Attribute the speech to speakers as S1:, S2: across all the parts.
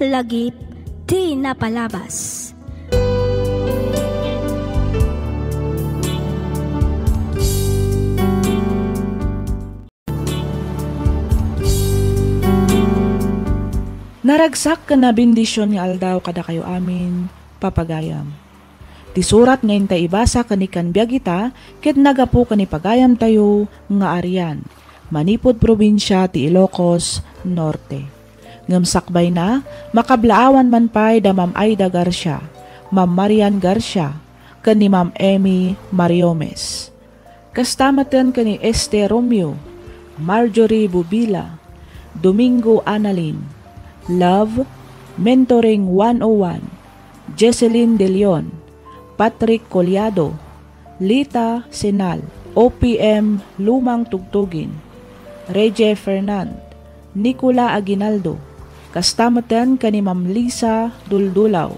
S1: lagip ti napalabas.
S2: Naragsak ka na bendisyon nga aldaw kada kayo amin, papagayam. Ti surat ngayon tayo ibasa kanikan biyagita, ket nagapu kani pagayam tayo nga Arian, manipod probinsya ti Ilocos Norte. Ngamsakbay na, makablaawan man pa'y da Ma'am Aida Garcia, Ma'am Marian Garcia, kani Ma'am Emmy Mariomes. Kastamatan kani Este Romeo, Marjorie Bubila, Domingo Analin, Love, Mentoring 101, Jesseline De Leon, Patrick Collado, Lita Senal, OPM Lumang Tugtugin, Reje Fernand, Nicola Aguinaldo, kastamatan kani Ma'am Lisa Duldulaw,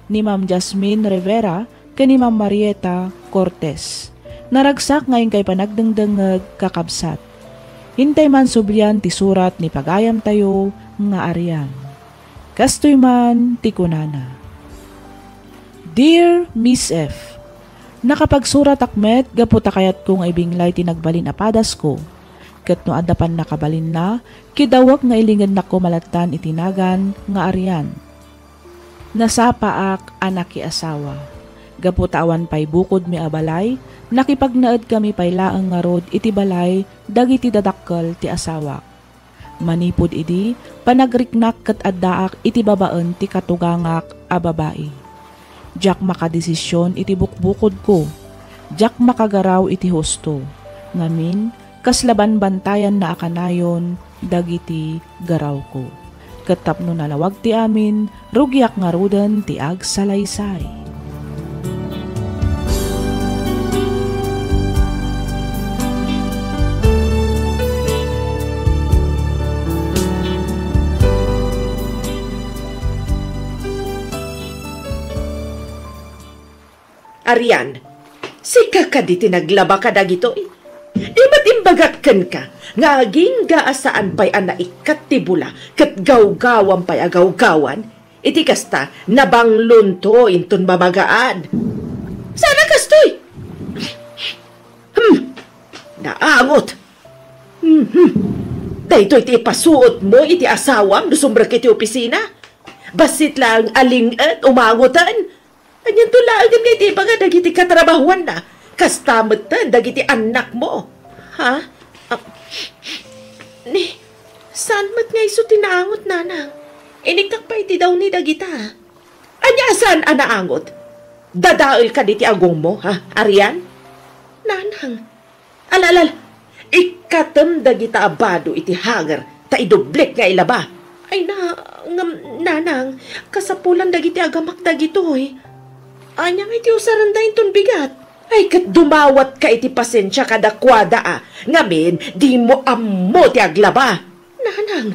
S2: ni Ma'am Jasmine Rivera, kani Ma'am Marieta Cortez. Naragsak ngayon kay panagdengdengeg kakabsat. Hintay man sublian ti surat ni pagayam tayo nga Arian. Kastoy man ti kunana. Dear Miss F, nakapagsurat akmet gaputa kayat kong ibinglay tinagbalin apadas ko. Ket no adapan nakabalin na, kidawak nga ilingan nako malatan itinagan nga Arian. Nasapaak anak ki asawa. Gaputa awan pay bukod mi abalay, nakipagnaed kami pay laeng nga rod iti balay dagiti dadakkel ti asawa. Manipod idi, panagriknak ket addaak iti babaen ti katugangak a babae. Diak makadesisyon iti bukbukod ko. Diak makagaraw iti husto. Ngamin, kaslaban bantayan na akanayon dagiti garaw ko. Ket tapno nalawag ti amin, rugyak nga ruden ti agsalaysay.
S3: Arian, sika ka di tinaglaba ka dagito eh. Imatimbagakan ka, nga aging gaasaan pa'y anaikat tibula, kat gawgawan pa'y agawgawan, iti kasta nabanglunto inton babagaan. Sana kastoy! Naangot! Dahito iti ipasuot mo iti asawam, dusumrak iti opisina. Basit lang aling at umangotan. Anyan tulagan nga iti baga dagiti katrabahuan na. Kastamutan dagiti anak mo. Ha? Saan mat nga iso tinaangot, nanang? Inikak pa iti daw ni dagita. Anya saan anaangot? Dadaol ka diti agong mo, ha, Arian? Nanang, alalal, ikatem dagita abado iti hagar, ta idublik nga ilaba. Ay nanang, kasapulan dagiti agamak dagito eh. Anya nga iti usarandahin ton bigat. Ay kat dumawat ka iti pasensya kadakwada ngamin, di mo ammo ti aglaba. Nanang,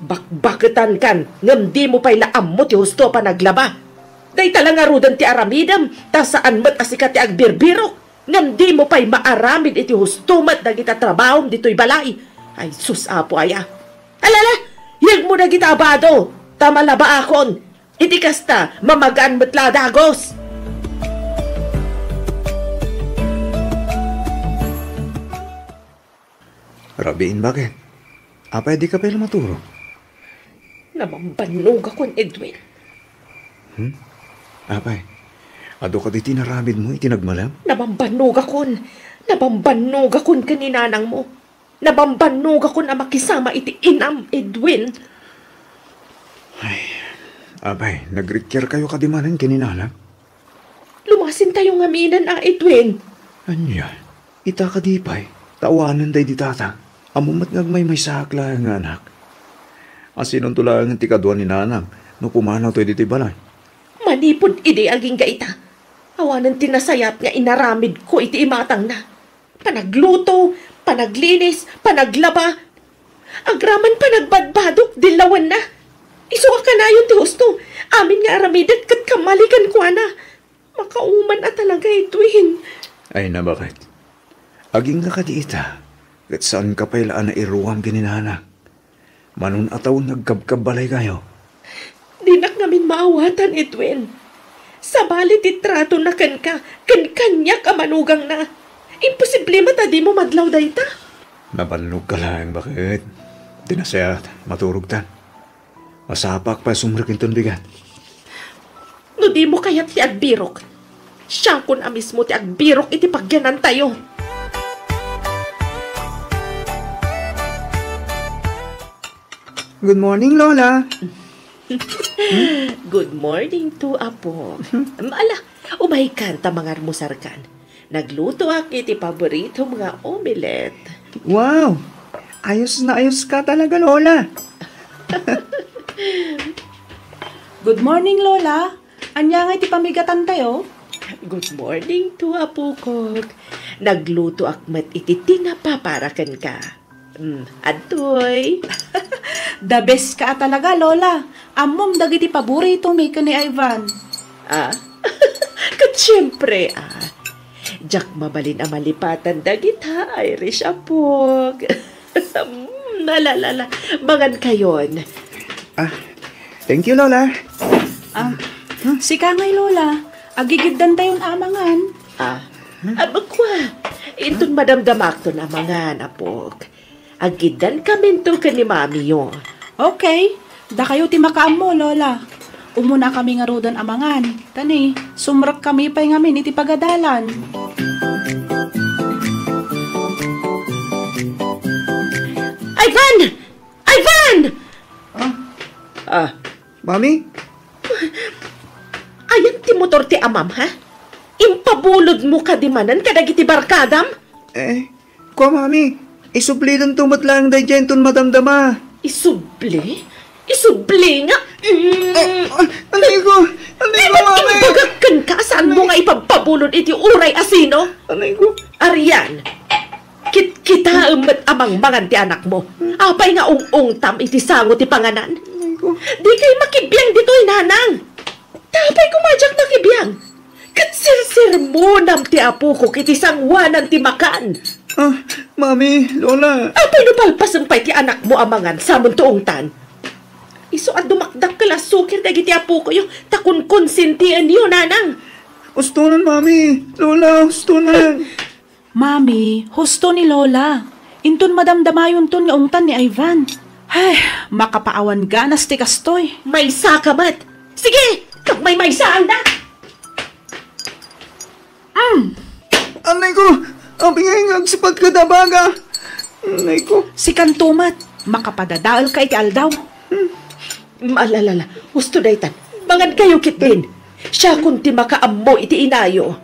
S3: bakbaketan kan, ngam di mo pa'y laammo ti husto pa naglaba. Day talang arudan ti aramidam, ta saan mat asika ti agbirbirok. Ngam di mo pa'y maaramid iti husto mat dagita trabahom dito'y balay. Ay susapo aya. Alala, yag mo na kita abado, tamalaba akon. Iti kasta, mamagaan mat ladagos.
S4: Rabiin, bakit? Apay di ka pala maturo?
S3: Namambanog akon, Edwin.
S4: Apay, ado ka di tinarabid mo, itinagmalam?
S3: Namambanog akon kaninanang mo. Namambanog akon na makisama iti inam, Edwin.
S4: Ay, apay, nagrikyar kayo kadimanan kaninanang?
S3: Lumasin tayo ngaminan, Edwin.
S4: Anya, ita ka di pa'y, tawanan day di tatang. Amumat ngagmay may sakla nga anak. Asinon tulang ti kadwa ni nanang, no pumanaw to'y diti balay.
S3: Manipod ide aging gaita. Awanan tinasayat nga inaramid ko iti imatang na. Panagluto, panaglinis, panaglaba. Agraman panagbadbadok, dilawan na. Isuka ka na yun ti husto. Amin nga aramidat kat kamalikan ko na. Makauman at talaga ituin.
S4: Ay na bakit? Aging nga kadiita. Kat saan ka pailaan na iruwam ganinana? Manun ataw nagkabkabalay kayo?
S3: Dinak ngamin maawatan, Edwin. Sabali titrato na kan kanya ka manugang na. Imposible mata di mo madlaw dayta.
S4: Nabalnog ka lang, bakit? Di na siya maturog tan. Masapak pa sumrikin ton bigat.
S3: No di mo kayat ti agbirok. Siya kun amis mo ti agbirok iti pagyanan tayo.
S4: Good morning, Lola.
S3: Good morning to Apo. Ala, umay kanta mga armusarkan. Nagluto ak iti paborito mga omelette.
S4: Wow! Ayos na ayos ka talaga, Lola.
S2: Good morning, Lola. Anya nga iti pamigatan tayo?
S3: Good morning to Apo ko. Nagluto ak mat iti tinapa para kan ka. Adoy.
S2: The best ka talaga, Lola. Amom dagiti paborito mi ka ni Ivan.
S3: Kat syempre, Jack mabalin ang malipatan dagita, Irish apog. Nalalala, mangan kayon.
S4: Thank you, Lola.
S2: Si Kangay, Lola. Agigiddan tayon amangan.
S3: Abagwa, intun madamdamak to na mangan, apog. Agidan kami to ka ni mami yo.
S2: Okay. Da kayo ti makaam mo, Lola. Umuna kami nga rodan amangan. Tani, sumrak kami pa'y ngamin iti pagadalan.
S3: Ivan! Ivan!
S4: Mami?
S3: Ayan ti motor ti amam, ha? Impabulod mo ka di manan kadagiti barkadam?
S4: Kwa, Mami. Isupli dun tumat lang day dyan ton madamdama.
S3: Isubli? Isubli nga?
S4: Anay ko, Mami.
S3: Ibagakan ka? Saan mo nga ipagpabulod iti uray asino?
S4: Anay ko.
S3: Arian, kita umat amang mangan ti anak mo. Apay nga ung-ung-tam iti sango ti panganan. Di kay makibiyang dito'y nanang. Tapay kumadyak nakibiyang. Katsirsir mo nam ti apo ko kiti sangwanan ti makan.
S4: Mami, Lola.
S3: Apay nupalpasampay ti anak mo amangan samon tuong tan. Iso at dumakdak kala sukir dagiti apo ko yung takun konsintian niyo, nanang.
S4: Ustunan, Mami. Lola, ustunan.
S2: Mami, husto ni Lola. Intun madamdamayon ton nga ungtan ni Ivan. Ay, makapaawan ganas ti kastoy.
S3: May sakamat. Sige, kag may saan na.
S4: Anay ko, ang bingay agsipat ka dabaga. Anay ko.
S2: Si Kantumat, makapadadaal ka iti aldaw.
S3: Maalalala, gusto daytan. Mangan kayo kitin. Siya kunti makaammo iti inayo.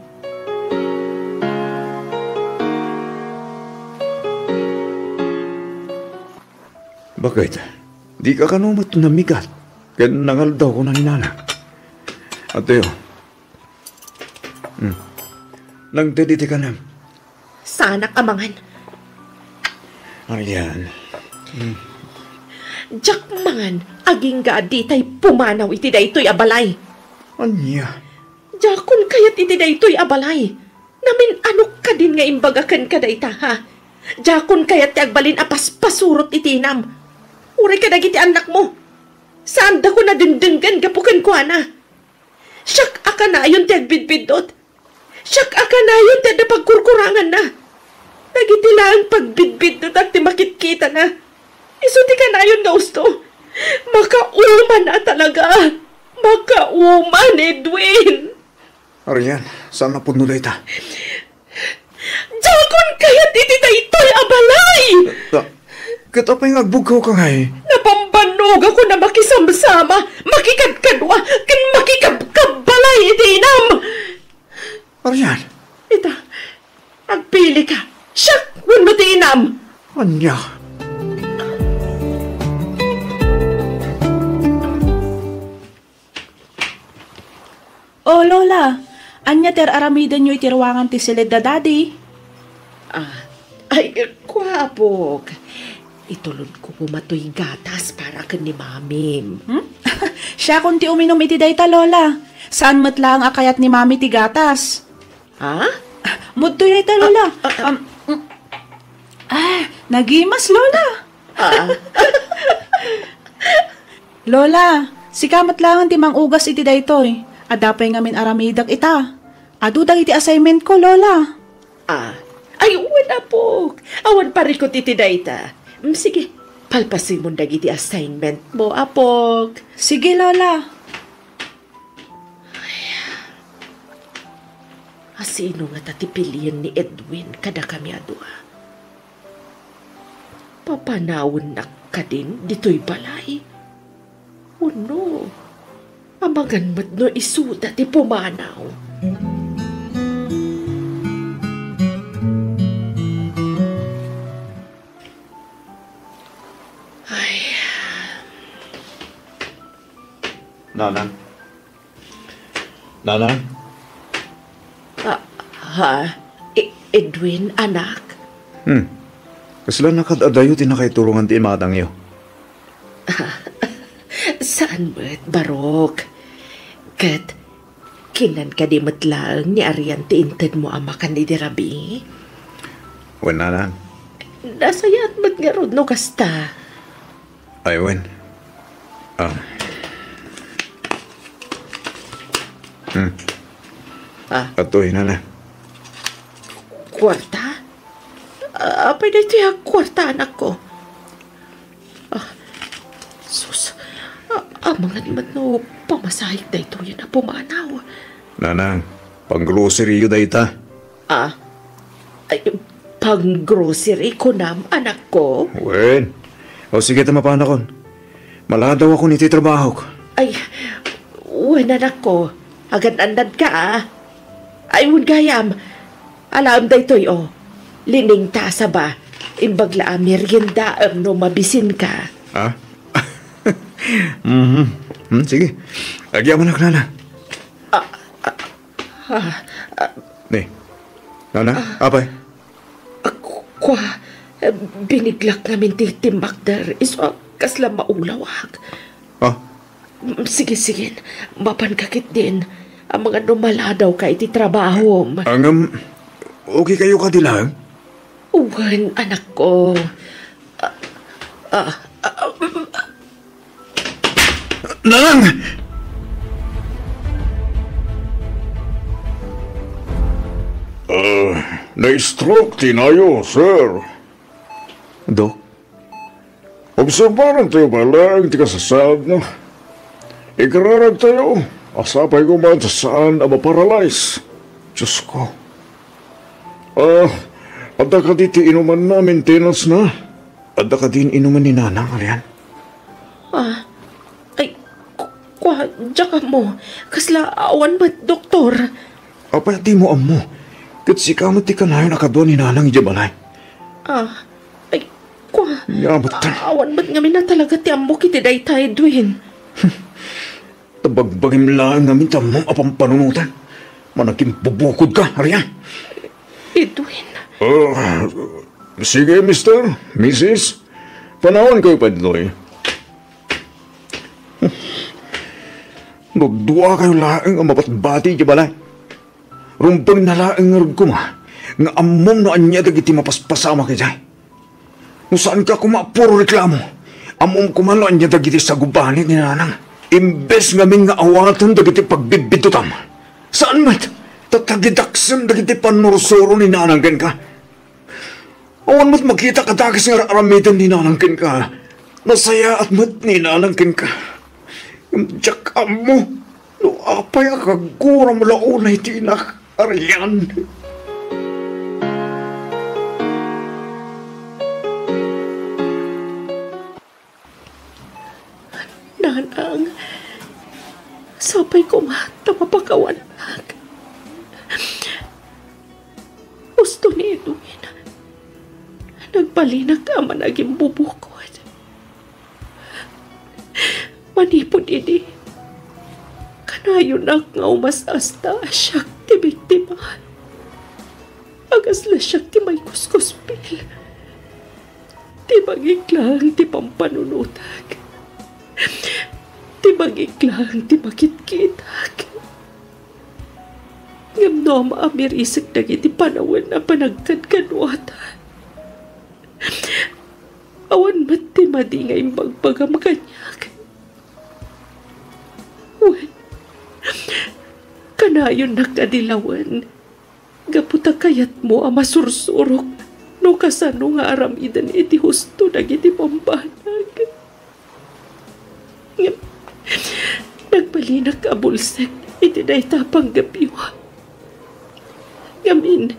S4: Bakit? Di ka kanumat na migat. Kaya nangaldaw ko ng inana. Ateo. Nagdedite ka na.
S3: Sanak amangan.
S4: Arian.
S3: Jak mangan, aging gaadi tay pumanaw iti daytoy abalay.
S4: Anya?
S3: Jakon kayat iti daytoy abalay. Namin anok ka din nga imbagakan ka dayta, ha? Jakon kayat ti agbalin apas pasurot iti inam. Uray ka dagiti anak mo. Saan da ko na dindinggan gapukan ko, ana? Siyak aka na ayon ti agbidbidot. Siyak aka na ayon ti ada pagkurkurangan na. Dagiti lang pagbidbidot at ti makitkita na. Isuti ka na ayon nga gusto. Makauman na talaga. Makauman, Edwin.
S4: Arian, saan na puno dayta?
S3: Jakon kayat iti daytoy abalay.
S4: Kita pa yung agbugaw ka nga eh.
S3: Napambanog ako na makisamsama, makikadkadwa, kan makikabkabalay iti inam.
S4: Arian?
S3: Ita, agpili ka. Siyak, wun mo ti inam.
S4: Anya?
S2: Oh, Lola, anya ter aramidan nyo iti ruangan ti silid da daddy.
S3: Ay, kwapok. Itulod ko pumatoy gatas para ka ni Mami.
S2: Siya kunti uminom iti dayta, Lola. Saan matlang akayat ni Mami ti gatas?
S3: Ha?
S2: Mudtoy dayta, Lola. Nagimas, Lola. Lola, Sikamat lang ti mangugas iti daytoy. Adapay ngamin aramidag ita. Adudag iti assignment ko, Lola.
S3: Ay, wala po. Awan pa rin ko titi dayta. Sige, palpasin mo iti assignment mo, apok.
S2: Sige, Lola.
S3: Sino nga tatipilian ni Edwin kada kami adwa? Papanawon na ka din dito'y balay. No, amangan mat no isuda ti pumanaw. Ay.
S4: Nanang? Nanang?
S3: Edwin, anak?
S4: Kasla nakadadayo tinakaitulungan ti imatang iyo.
S3: Saan ba't, Barok? Kat, kinan ka di matlang ni Arian ti inted mo ama kan di Rabi?
S4: Wen, nanang?
S3: Nasayat ba't nga rod no kasta?
S4: Ay, wen. Atoy, nanang.
S3: Kwarta? Apay na ito yung kwarta, anak ko. Sus, mga naman no, pamasahig na ito yun na pumanaw.
S4: Nanang, pang-grocery yun na ita.
S3: Pang-grocery ko nam, anak ko?
S4: Wen. O sige, tamapana kon. Malahad daw ako niti trabaho ko.
S3: Ay, wen, anak ko. Agad-andad ka, Ay, wun gayam. Alam da ito'y, lining tasa ba? Imbagla merienda no mabisin ka.
S4: Sige. Agyan mo na, Nana. Ni. Nana, apay.
S3: Biniglak namin titimbak der. Iso, kasla maulawag. Sige. Mapankakit din. Ang mga numala daw ka iti trabaho.
S4: Okay kayo ka dilang?
S3: Uwan, anak ko.
S4: Nanang!
S5: Na-stroke tinayo, sir.
S4: Dok?
S5: Obserbaran tayo balang ti kasasad na. Ikararag tayo. Asapay ko man sa saan maparalyze. Diyos ko. Adda ka diti inuman na maintenance na.
S4: Adda ka din inuman ni Nanang, Arian?
S3: Diyan ka mo. Kasla awan ba't, doktor?
S4: Apay, di mo amo. Kasi kamot ti kanayo nakadwa ni Nanang ijabalay.
S3: Awan ba't ngamin na talaga ti amo kiti dayta, Edwin?
S4: Tabagbagim lang namin tamang apampanunutan. Managing bubukod ka, Arian.
S3: Edwin.
S5: Sige, Mr. Mrs. Panahon kayo pa dito eh.
S4: Nagduwa kayo laang ang mapatbati di balay. Rumpang na laang nga kuma. Nga amom na anya dagiti mapaspasama kay Jay. No saan ka kumapuro reklamo? Amom kumano anya dagiti sa gubanit ni Nanang. Imbes ngamin nga awatan dagiti pagbibitutam. Saan mat? Tatagidaksam dagiti panursuro ni Nanang ken ka. Awan mat makita katagis nga aramitan ni Nanang ken ka. Nasaya at mat ni Nanang ken ka. Diyak mo. No apay akaguram launay tinak. Arian.
S3: Nanang, sapay ko matapapakawan. Gusto ni Edwin. Nagbalinag ka man naging bubukod. Manipod ini. Kanayon na nga umasasta siya ti biktima. Agasla siya ti may kuskuspil. Ti magiklang ti pampanunutag. Ti magiklang ti makitkitak. Ngam no maamirisag na iti panawan na panagkadkanwatan. Awan mat ti madingay magbagam kanyak. Kanayon nakadilawan. Gaputa kayat mo ang masursurok no kasano nga aramidan iti husto dagiti pambanag. Nagbalinag ka bulsek iti daytapang gabiwa. Ngamin,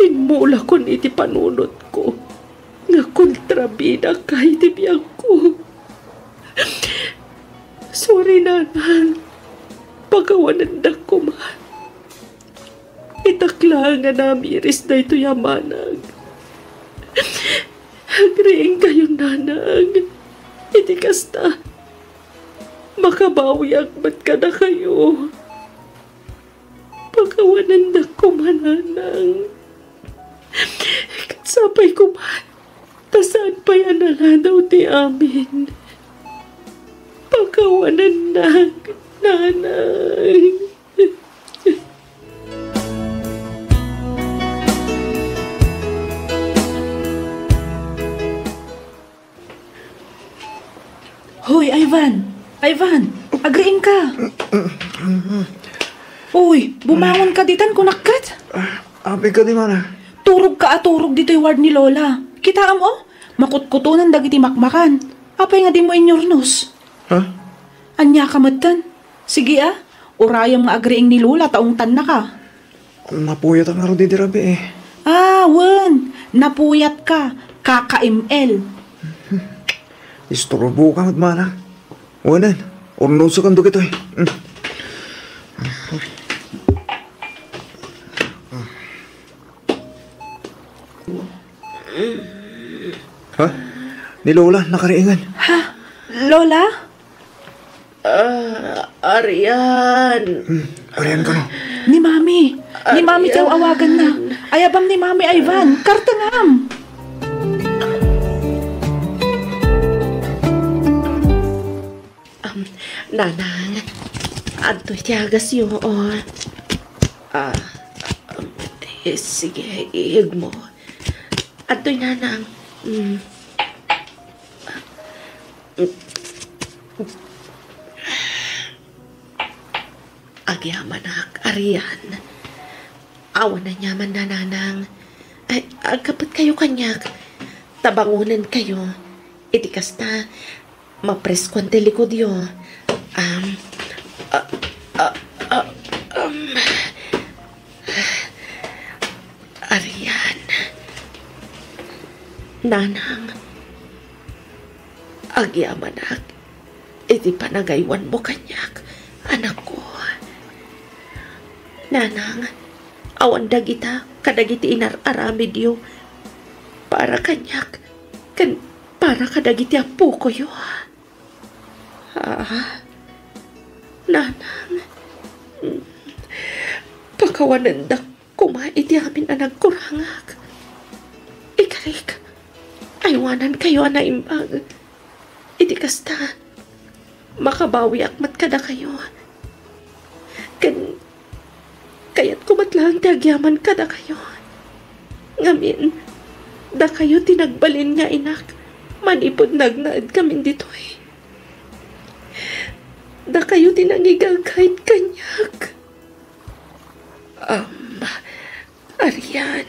S3: inmula kon iti panunot ko nga kontrabida kay iti biyang ko. Sorry nanang, pagawanan na ko man. Itakla nga namiris na ito yamanag. Agriing kayo nanang, iti kasta. Makabawi agbat ka na kayo. Pagawanan na ko mananang. Sapay ko man, tasaan pa yan naladaw ti amin. Pagawanan na, nanang.
S2: Hoy, Ivan! Ivan! Agriing ka! Uy, bumangon ka ditan kunakkat!
S4: Abi ka di man.
S2: Turog ka turog dito yung ward ni Lola. Kita mo? Makutkutunan dagiti makmakan. Apay nga di mo inyornos.
S4: Ha?
S2: Anya ka matan? Sige urayang nga agriing ni Lola taong tan na ka.
S4: Napuyat ang araw di rabi eh.
S2: Wan! Napuyat ka. Kaka-ML.
S4: Istorbo ka matmana. Wanan, orno sa kando kito eh. Ha? Ni Lola, nakariingan.
S2: Ha? Lola?
S3: Arian.
S4: Arian ka no?
S2: Ni Mami. Ni Mami tiyaw awagan na. Ayabang ni Mami Ivan. Kartangam.
S3: Nanang, adto tiyagas yun. Sige, iig mo. Adto'y nanang. Agyaman Arian. Awan na nyaman na nanang. Ay, agkapat kayo kanyak. Tabangunan kayo. Iti kasta, mapreskwan telikod yun. Arian. Nanang. Agyamanak. Iti panagaywan mo kanyak. Anak ko. Nanang. Awan dagita. Kadagiti inararamid yo. Para kanyak. Para kadagiti apo ko yo. Nanang. Pakawanan da kumaiti amin anag kurangak. Ikarik. Aywanan kayo na imbag. Iti kasta. Makabawi akmat kada kayo. Kaya't kumatlang tiagyaman kada kayo. Ngamin, da kayo tinagbalin nga inak. Manipod nagnaad kami dito eh. Da kayo tinangigagkait kanyak. Arian.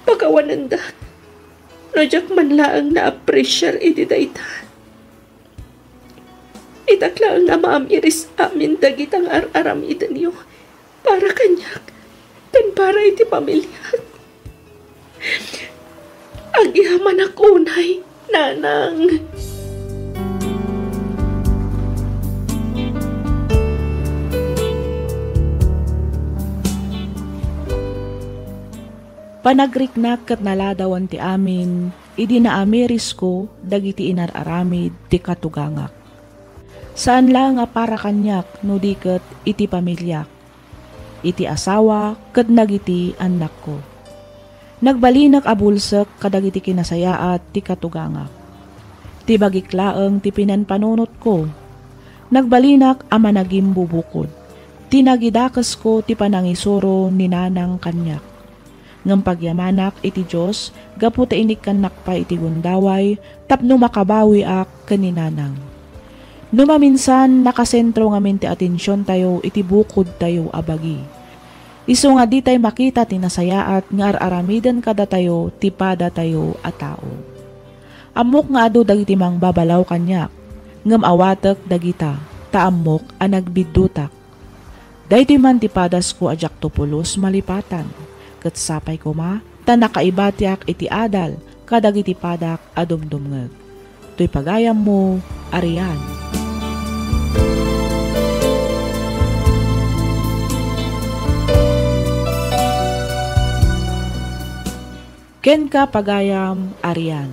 S3: Pagawanan da. Nojak man laang na-appreciate iti dayta. Itakla nga maamiris amin dagitang aramitan niyo. Para kanyak. Kan para iti pamilya. Agyaman akunay, nanang.
S2: Panagriknak kat naladawan ti amin, idi na ameris ko, dagiti inararamid ti katugangak. Saan lang nga para kanyak, no diket iti pamilyak. Iti asawa, kat nagiti anak ko. Nagbalinak abulsek kadagiti kinasayaat ti katugangak. Ti bagiklaeng ti pinanpanunot ko. Nagbalinak ama naging bubukod. Tinagidakas ko ti panangisuro ni nanang kanyak. Ngam pagyamanak iti Diyos, gaputa inik kanak pa iti gundaway, tapno makabawi ak kaninanang. Numaminsan nakasentro ngamin ti atensyon tayo iti bukod tayo abagi. Isu nga di tayo makita tinasayaat nga araramidan kada tayo tipada tayo a tao. Amok nga adu dagiti mang babalaw kanyak, ngem awatek dagita, taamok a nagbidutak. Daytoy man tipadas ko ajak tupulos malipatan, ket sapay ko ma, ta nakaibatiak iti adal, kadagiti padak a dumdumngeg. To'y pagayam mo, Arian. Ken ka pagayam, Arian.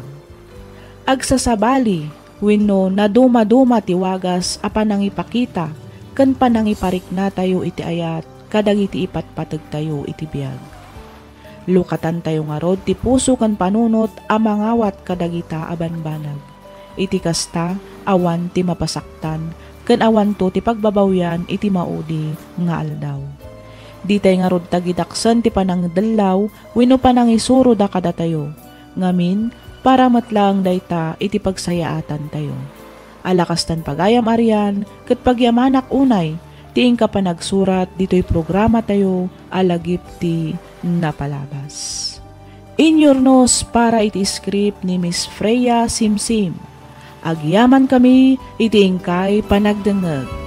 S2: Agsasabali, wenno na duma-duma tiwagas a panangipakita, ken panangiparik na tayo iti ayat, kadagiti ipatpateg tayo iti biag. Lukatan tayo nga rod ti puso kan panunot a mangawat kadagita abanbanag. Iti kasta awan ti mapasaktan, ken awan to ti pagbabawyan iti maudi nga aldaw. Di tayo nga rod tagidaksen ti panangdalaw, wenno panangisuro da kada tayo. Ngamin, para matlang dayta iti pagsayaatan tayo. Alakastan pagayam Arian, ket pagyamanak unay, tiing ka pa nagsurat dito'y programa tayo, alagip ti napalabas. In your nose para iti script ni Miss Freya Simsim. Agyaman kami, itiing kay panagdengeg.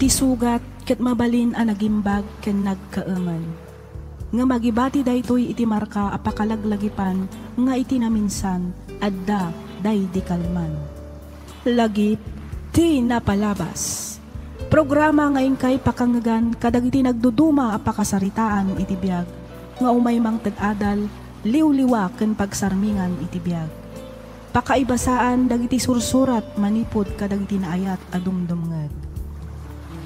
S2: Sugat ket mabalin a nagimbag ken nagkaeman. Nga magibati daytoy iti marka a pakalaglagipan nga iti naminsan adda day di kalman. Lagip ti napalabas. Programa ngayon kay pakangagan kadagiti nagduduma a pakasaritaan iti biag nga umay mang tad-adal liwliwa ken pagsarmingan iti biag. Pakaibasaan dagiti sursurat manipod kadagiti naayat a dumdumngeg.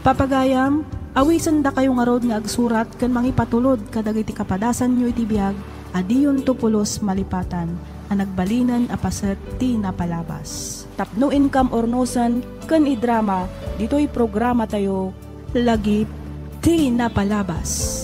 S2: Papagayam, awisan da kayo nga rod nga agsurat ken mangipatulod kadagiti kapadasan nyo iti biag, adiyon tupulos malipatan, a nagbalinan a paset ti napalabas. Tapno income or nosan ken idrama, dito'y programa tayo, lagip ti napalabas.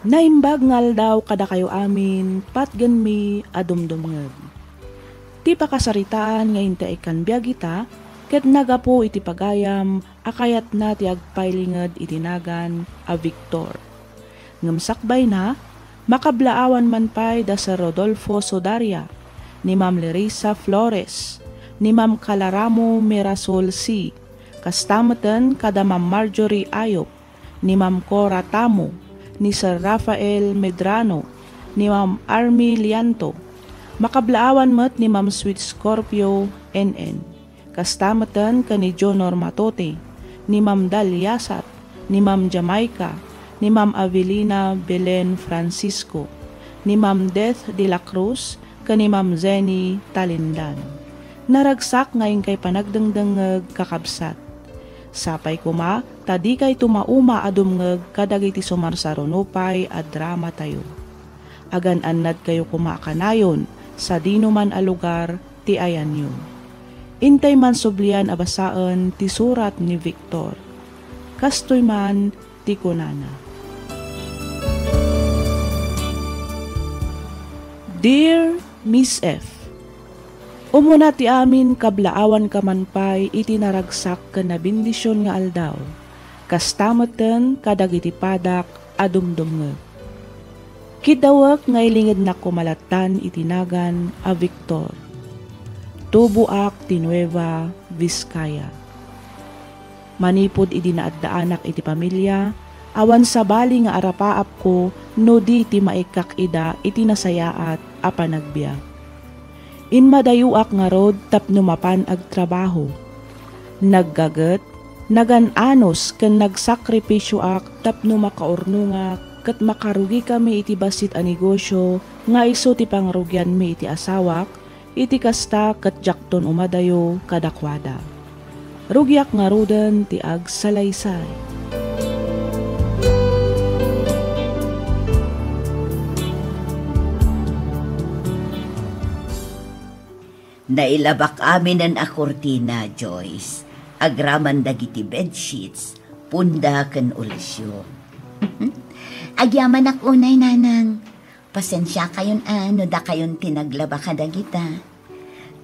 S2: Naimbag ngal daw kada kayo amin, patgan mi adumdumngeg. Ti pakasaritaan nga inta ikan biyagita, ket nagapo iti pagayam, akayat na ti agpailinged itinagan a Victor. Ngamsakbay na, makablaawan man pay da sa Rodolfo Sodaria, ni Ma'am Larissa Flores, ni Ma'am Calaramo Mirasol C, kastamatan kada Ma'am Marjorie Ayop, ni Ma'am Cora Tamo, ni Sir Rafael Medrano, ni Ma'am Army Lianto, makablaawan met ni Ma'am Sweet Scorpio NN, kastamatan ka ni Jonor Matote, ni Ma'am Dal Yasat, ni Ma'am Jamaica, ni Ma'am Avelina Belen Francisco, ni Ma'am Death de la Cruz, ka ni Ma'am Zenny Talindan. Naragsak ngayon kay panagdengdengeg kakabsat. Sapay kuma, tadi kay tumauma adumngeg kadagiti sumarsaronopay a drama tayo. Agan-annad kayo kumakanayon sa dino man a lugar ti ayan yun. Intay man sublian abasaan ti surat ni Victor. Kastoy man ti kunana. Dear Miss F, Umuna ti amin kablaawan kamanpay iti naragsak ken nabindisyon nga aldaw. Kastameten kadagiti padak adumdumngeg. Kidawak nga ilingid na kumalatan itinagan a Victor. Tubuak ti Nueva Vizcaya. Manipod iti naaddaanak iti pamilya, awan sa bali nga arapaap ko no di ti maikak ida iti nasayaat a panagbiag. Inmadayuak nga rod tapno mapan ag trabaho. Naggaget, nagananos ken nagsakripisyo ak tapno makaurnungak ket makarugi kami iti basit a negosyo nga iso ti pangrugyan mi iti asawak iti kasta ket jakton umadayo kadakwada. Rugyak nga roden ti ag salaysay.
S6: Nailabak amin ang akortina, Joyce. Agraman dagiti bedsheets, punda ken ulisyo. Agyaman ak unay, nanang. Pasensya kayon ano da kayon tinaglaba kadagita.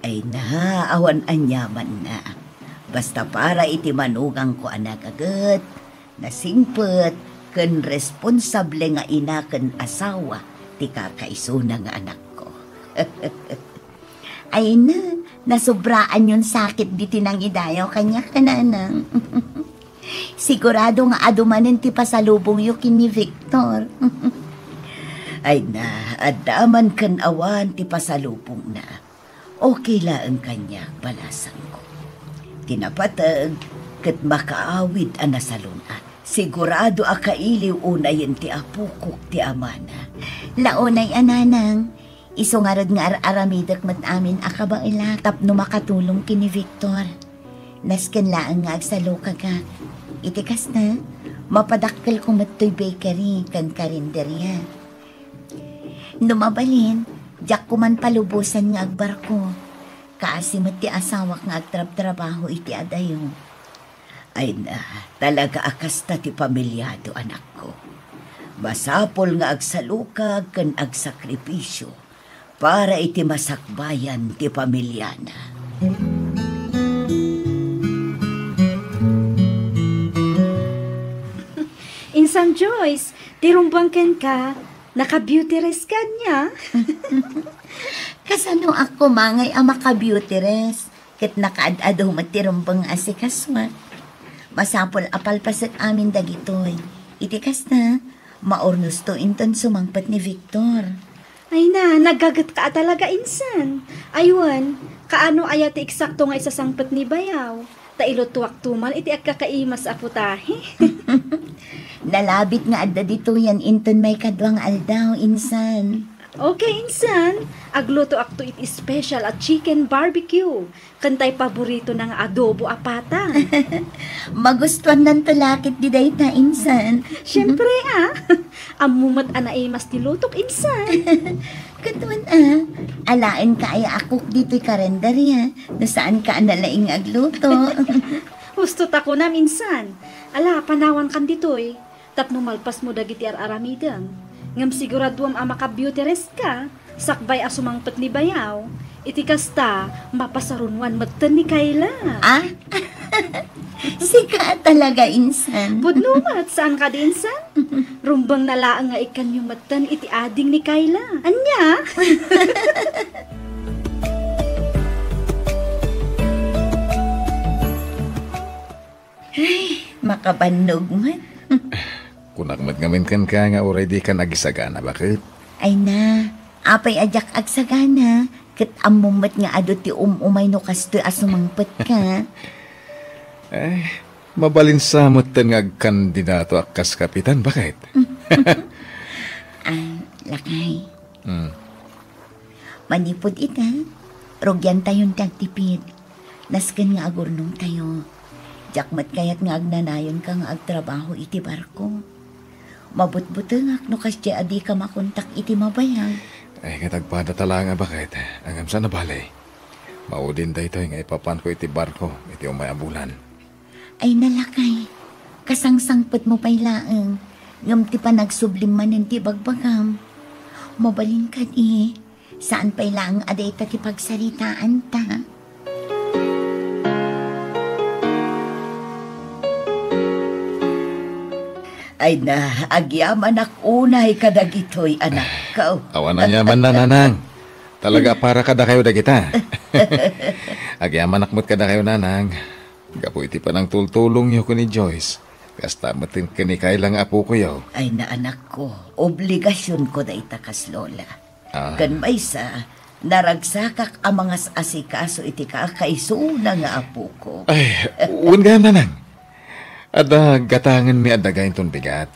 S6: Ay na, awan anyaman na. Basta para iti manugang ko anagagat, nasingpet, ken responsable nga ina ken asawa, ti kakaisuna nga anak ko. Ay na, nasubraan yung sakit di tinang idayaw kanya kananang. Sigurado nga adumanin ti pasalubong yu kini Victor. Ay na, adaman kan awan ti pasalubong na. Okay lang kanya balasan ko. Tinapatag, kat makaawid ang nasalunat. Sigurado akailiw unayin ti apukok ti amana. Launay ananang, isungarad nga aramidak mat amin akabang ilatap no makatulong kini Victor. Nasken laang nga agsalo ka. Itikas na, mapadakkel ko mattoy bakery kan karinderya. Numabalin, jak ko man palubusan nga agbarko. Kaasimat ti asawak nga agtrab-trabaho iti adayo. Ay na, talaga akasta ti pamilyado anak ko. Masapol nga agsalukag kan agsakripisyo para iti masakbayan ti pamilyana.
S1: Insan Joyce, tirumbangken ka, naka-beauty rest ka niya.
S6: Kasano ako mangay ang maka-beauty rest, ket nakaad-adaw matirumbang asikaswa. Masapol apalpasak amin dagitoy. Itikas na, maornos to inton sumangpat ni Victor.
S1: Ay na, nagagat ka talaga insan. Aywan, kaano ayat eksakto nga isasangpat ni Bayaw. Tailotuwak tumal iti agkakaimas aputahe.
S6: Nalabit nga adda dito yan inton may kadwang aldaw, insan.
S1: Okay, insan. Agluto akto iti special at chicken barbecue. Kantay paborito ng adobo apata.
S6: Magustuhan ng tulakit di day na, insan.
S1: Siyempre amumat anaimas ti lutok, insan.
S6: Katuan alain ka ay akok dito'y karendarya. No saan ka analaing agluto.
S1: Gusto tako na, minsan. Ala, panawan kan dito'y. Tapno malpas mo dagiti aramidang. Ngam siguraduam maka beauty rest ka. Sakbay asumangpet ni Bayaw. Iti kasta, mapasarunwan matten ni Kayla.
S6: Sika talaga, insan.
S1: Budnumat, saan ka di, insan? Rumbang nalaang nga ikan yung matten iti ading ni Kayla. Anya?
S6: Ay, makabannog man.
S5: Kunakmat ngamin kan ka nga already ka nagisagana, bakit?
S6: Ay na, apay ajak agsagana. Kat amumat nga ado ti umay no kastoy asumangpet ka.
S5: Ay, mabalinsamot nga kandidato akas kapitan, bakit?
S6: Lakay. Manipod ita, rogyan tayon tagtipid. Nasken nga agurnong tayo. Jakmat kayat nga agnanayon ka nga agtrabaho iti barko. Mabutbutengak no kasya adi ka makontak iti mabayang.
S5: Ay, katagpada tala nga bakit? Angam sa nabalay. Maudin da ito nga ipapan ko iti barko, iti umayabulan.
S6: Ay nalakay, kasangsangpet mo pa'y laeng. Ngam ti pa nagsublim man ti bagbagam. Mabalin ka Saan pa'y lang aday ti pagsaritaan ta? Ay na, agyaman unay kadag ito'y anak ko.
S7: Awan na yaman na, nanang. Talaga para kada kayo dagita. Agyaman akmot kada kayo, nanang. Gapo iti pa ng tultulong yo ko ni Joyce. Kasta matin kanikay lang apo ko yaw.
S6: Ay na anak ko, obligasyon ko na itakas lola. Kan may sa, naragsakak ang mga asikaso iti kakaiso na nga apo ko.
S7: Ay, uwan gayam, nanang. Ada gatangan mi adagayin ton bigat.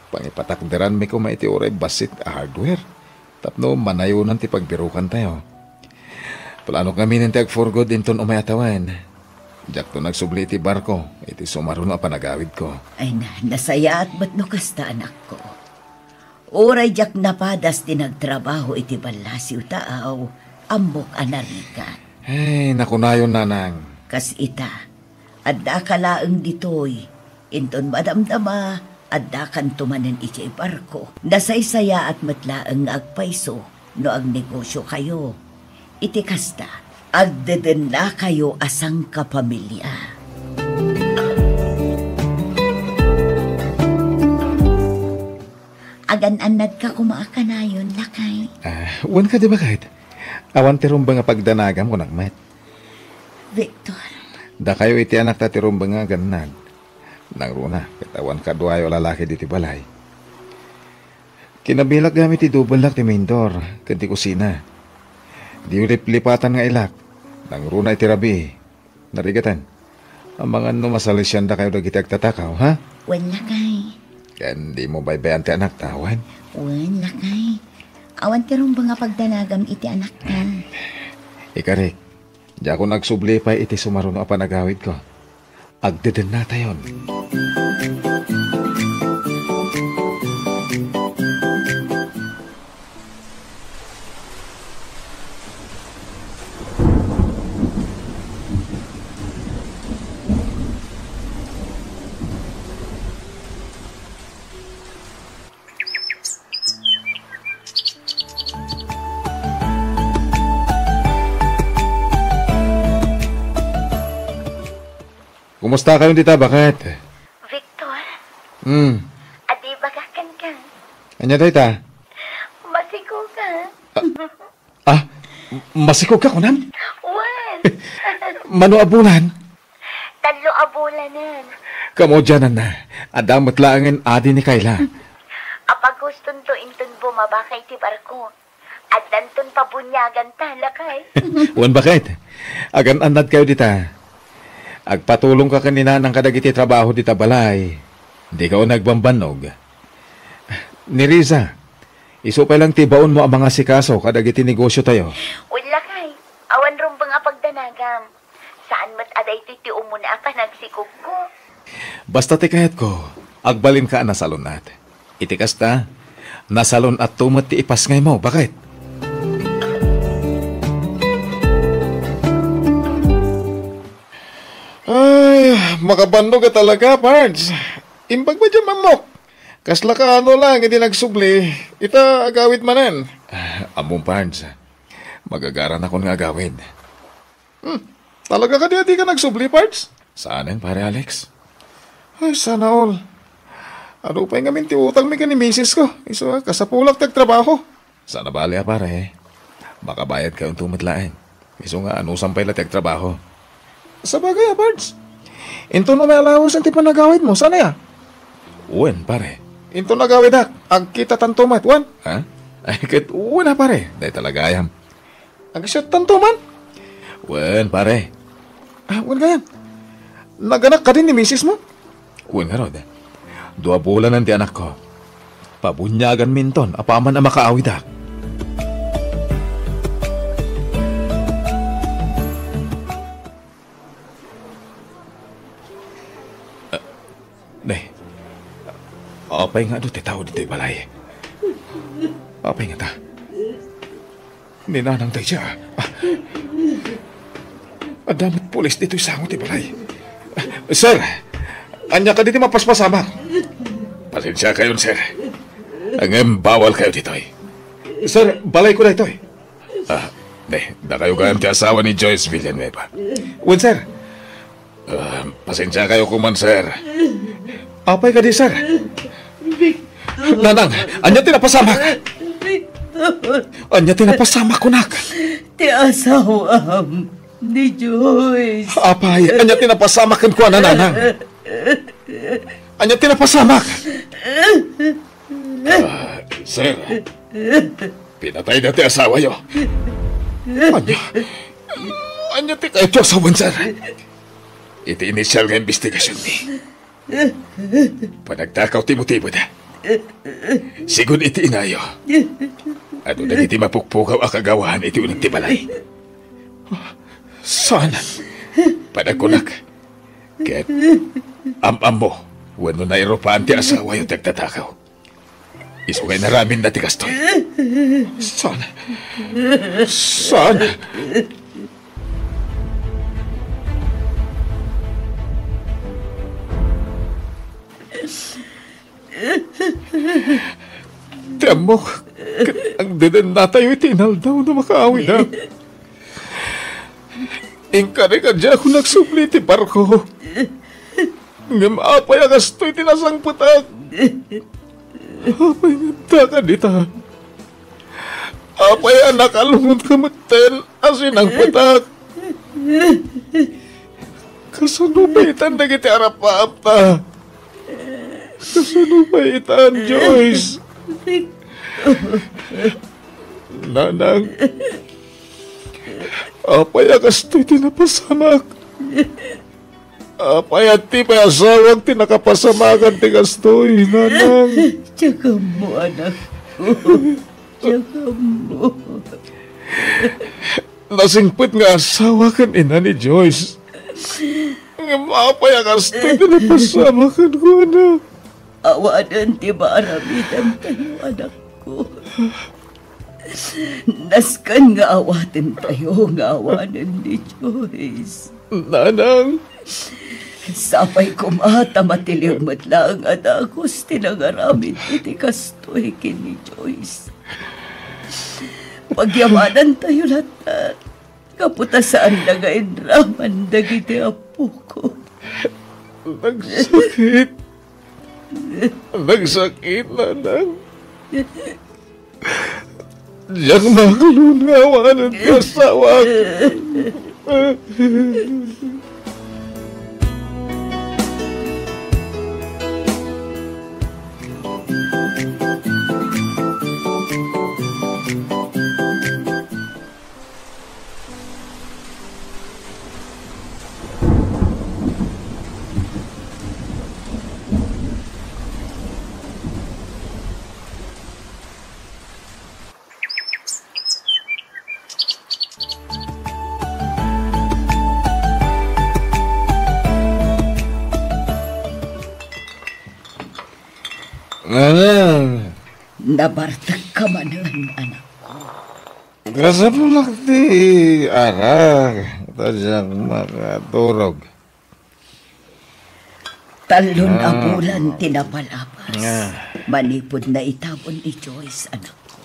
S7: Pangipatakderan mi ko maiti oray basit a hardware. Tapno manayunan ti pagbirukan tayo. Plano kami ninti agforgod inton umayatawan. Diyak to nagsubli iti barko, iti sumaruno a panagawid ko.
S6: Ay na, nasaya at ba't no kasta anak ko. Oray diyak napadas ti nagtrabaho iti balasiw taaw, ambok anarikat.
S7: Ay, nakunayon, nanang.
S6: Kas ita, adda kalaeng ditoy, inton madamdama, adda kan tumanen iti barko. Nasaysaya at matlaeng agpaiso, no ang negosyo kayo. Iti kasta, agdeden na kayo asang kapamilya. Agan-anad ka kumaakanayon, lakay.
S7: Uwan ka di ba kahit? Awan tirumba nga pagdanagam ko nagmet.
S6: Victor.
S7: Da kayo iti anak ta tirumba nga ganad. Nang runa, katawan ka duwayo lalaki diti balay. Kinabilak gamit ti dubal ti main door, kanti kusina. Di ulip-lipatan nga ilak. Nang runa iti rabi. Narigatan. Ang mga numasalisyan da kayo dagiti agtatakaw, ha?
S6: Wan lakay.
S7: Kan di mo baybayan ti anak tawan.
S6: Wan lakay. Awan tirong ba nga pagdanagam iti anak ka?
S7: Ikarik, di ako nagsubli pa iti sumaruno a panagawid ko. Agdeden na tayon. Kumusta kayo dita, bakit?
S8: Victor, adi bagakan ka.
S7: Anya dita?
S8: Masiko ka.
S7: Masikog ka kunam?
S8: Wan.
S7: Mano abulan?
S8: Talo abulanan.
S7: Kamo dyanan na. Adamot laangin adi ni Kayla.
S8: Apag guston to intun bumaba kay ti barko. At danton pabunyagan talakay.
S7: Wan bakit? Agan anad kayo dita. Agpatulong ka kanina ng kadagiti trabaho dita balay. Di ka o nagbambanog. Ni Riza, iso pa lang tibaon mo ang mga sikaso kadagiti negosyo tayo.
S8: Wala kay, awan rumbang apagdanagam. Saan mat aday titi umuna ka nagsikog ko.
S7: Basta tikayat ko, agbalin ka na salonat. Itikas ta, nasalon at tumat ti ipasngay mo. Bakit? Ay, makabandog ka talaga, Pards. Imbag ba dyan mamok? Kasla ka ano lang, hindi nagsubli. Ita agawid manan. Among Pards, magagaran ako ng agawid. Talaga ka di ka nagsubli, Pards? Saan pare Alex? Ay, sana all. Ano pa yung gamin ti utang mi ka ni misis ko? Iso kasapulak tagtrabaho. Sana bali pare. Makabayad ka yung tumatlain. Iso nga ano sampay la tagtrabaho. Sa bagay, Pards. Into na may alawas ang tipanagawid mo. Sana ya? Uwan, pare. Into nagawid ha. Ang kita tantumat. Uwan. Ha? Ay, kahit uwan na, pare. Dahil talaga ayam. Ang kisya tantuman? Uwan, pare. Uwan kaya. Naganak ka din ni misis mo? Uwan nga, Rod. 2 bulan ang ti anak ko. Pabunyagan minton. Apaman ang makaawid ha. Apay nga doon, tao dito'y balay. Apay nga ta. Ninanang tayo siya. Adamot pulis dito'y sangot di balay. Sir, anya ka dito mapaspasama. Pasensya kayo, sir. Ang bawal kayo dito'y. Sir, balay ko na ito eh. Na kayo kayang ti asawa ni Joyce Villanueva. Wen, sir. Pasensya kayo kuman, sir. Apay ka di, sir. Nanang, anya tinapasamak. Anya tinapasamak ko, nak.
S6: Ti asawa ni Joyce.
S7: Apay, anya tinapasamakan ko, nanang. Anya tinapasamak. Sir, pinatay na ti asawa yo. Anya ti kayo ti asawan, sir. Iti inisyal nga investigasyon ni. Panagtakaw ti motibo na. Sigun iti inayo. Ano na iti mapukpukaw akagawahan iti unang tibalay. Sana. Panagkunak. Ket am mo. Wano na iropaan ti asawa yung tagtatakaw. Isugay na ramin na ti kastoy. Sana. Sana. Tiyan mo, ang dinan na tayo itinal daw na makaawi na. Ingkari ka dyan ako nagsubli ti parko. Ngam apay ang asto'y tinasang putak. Apay nga ka dita. Apay ang nakalungon kamaten asin ang putak. Kasanubaitan na kiti arap-apta. Kasanubaitan, Joyce. Nanang, apay ang asto'y tinapasamak. Apay at ti pay asawang tinakapasamakan ti asto'y, nanang.
S6: Tsaka mo, anak ko. Tsaka mo.
S7: Nasingpit nga asawa kan ina ni Joyce. Apay ang asto'y tinapasamakan ko, anak.
S6: Awanan ti maaramitan tayo, anak ko. Naskan nga awatin tayo, nga awanan ni Joyce.
S7: Nanang.
S6: Sapay kumata matiliw matlang at agos tinangaramid iti kastoy kini Joyce. Pagyamanan tayo lahat. Kaputasaan na gainraman dagiti apo ko.
S7: Nagsakit. Nagsakit, nanang. Diyan makalungawan at kasawa. Nanang.
S6: Nabartag ka manan, anak.
S7: Kasapulak ti arag. Tadyang makaturog.
S6: Talon a bulan tinapalapas. Manipod na itabon ni Joyce, anak ko.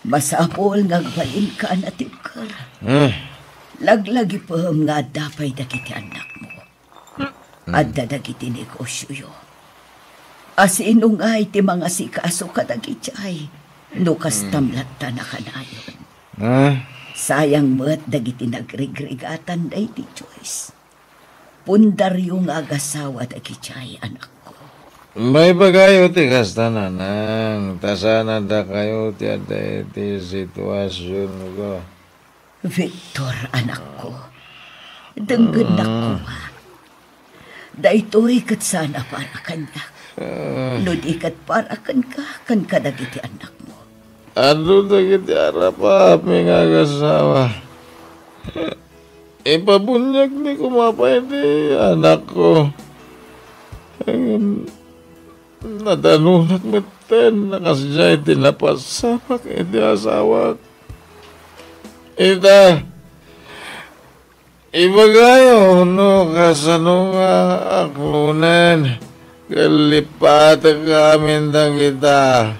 S6: Masapol ngagbalin ka na tikar. Laglagi pa nga dapay dagiti anak mo. At dadagiti negosyo yo. As inungay ti mga sikaso kadagiti ay nukas tamlat na kanayon. Sayang mo't dagiti nagrigrigatan day ti Joyce. Pundaryo nga agasawa dagiti ay anak ko.
S7: May bagayo ti kastananang. Tasana da kayo ti aday ti sitwasyon ko.
S6: Victor, anak ko. Danggad na ko ha. Daito'y kat sana para kanya. Ludikat para kan kadagiti anak mo.
S7: Ano dagiti arapa aming agasawa. Ipabunyag ni kumapay di anak ko. Nadanunat meten nakasya tinapasamak iti asawa. Ita ibagayo no kasano nga aklunen. Kalipatan kami ng kita.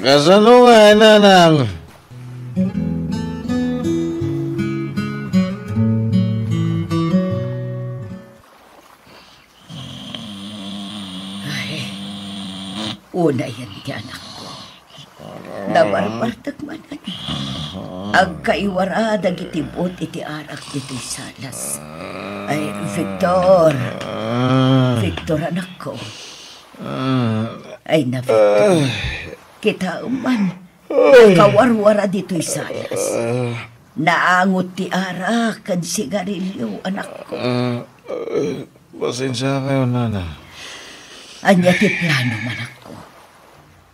S7: Kasanungan, nanang.
S6: Una yan ti anak ko. Nabarbartag manan. Ag kaiwara dagitibot iti arak dito'y salas. Ay, Victor. Victor, anak ko. Ay, na Victor. Kita uman. Kawarwara dito'y salas. Naangot ti arak kan sigarilyo, anak ko.
S7: Pasensya kayo, nanang.
S6: Anya ti plano, anak ko.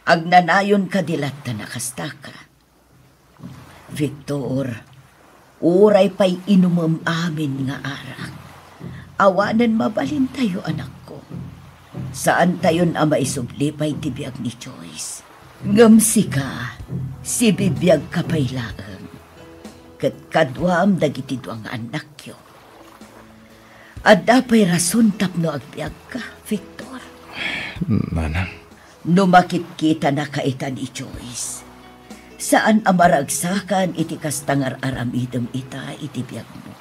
S6: Agnanayon ka dilat na nakasta ka. Victor, uray pa'y inumam amin nga arak. Awanan mabalin tayo, anak ko. Saan tayon ama isubli pa'y tibiyag ni Joyce? Ngamsi ka, si bibiyag ka pa'y laang. Kat kadwam dagiti duang anak yo. Adda pa'y rason tapno agbiag ka, Victor.
S7: Nanang.
S6: Numakit kita na kaitan ni Joyce. Saan amaragsakan iti kastangar aramidem ita iti biyag mo.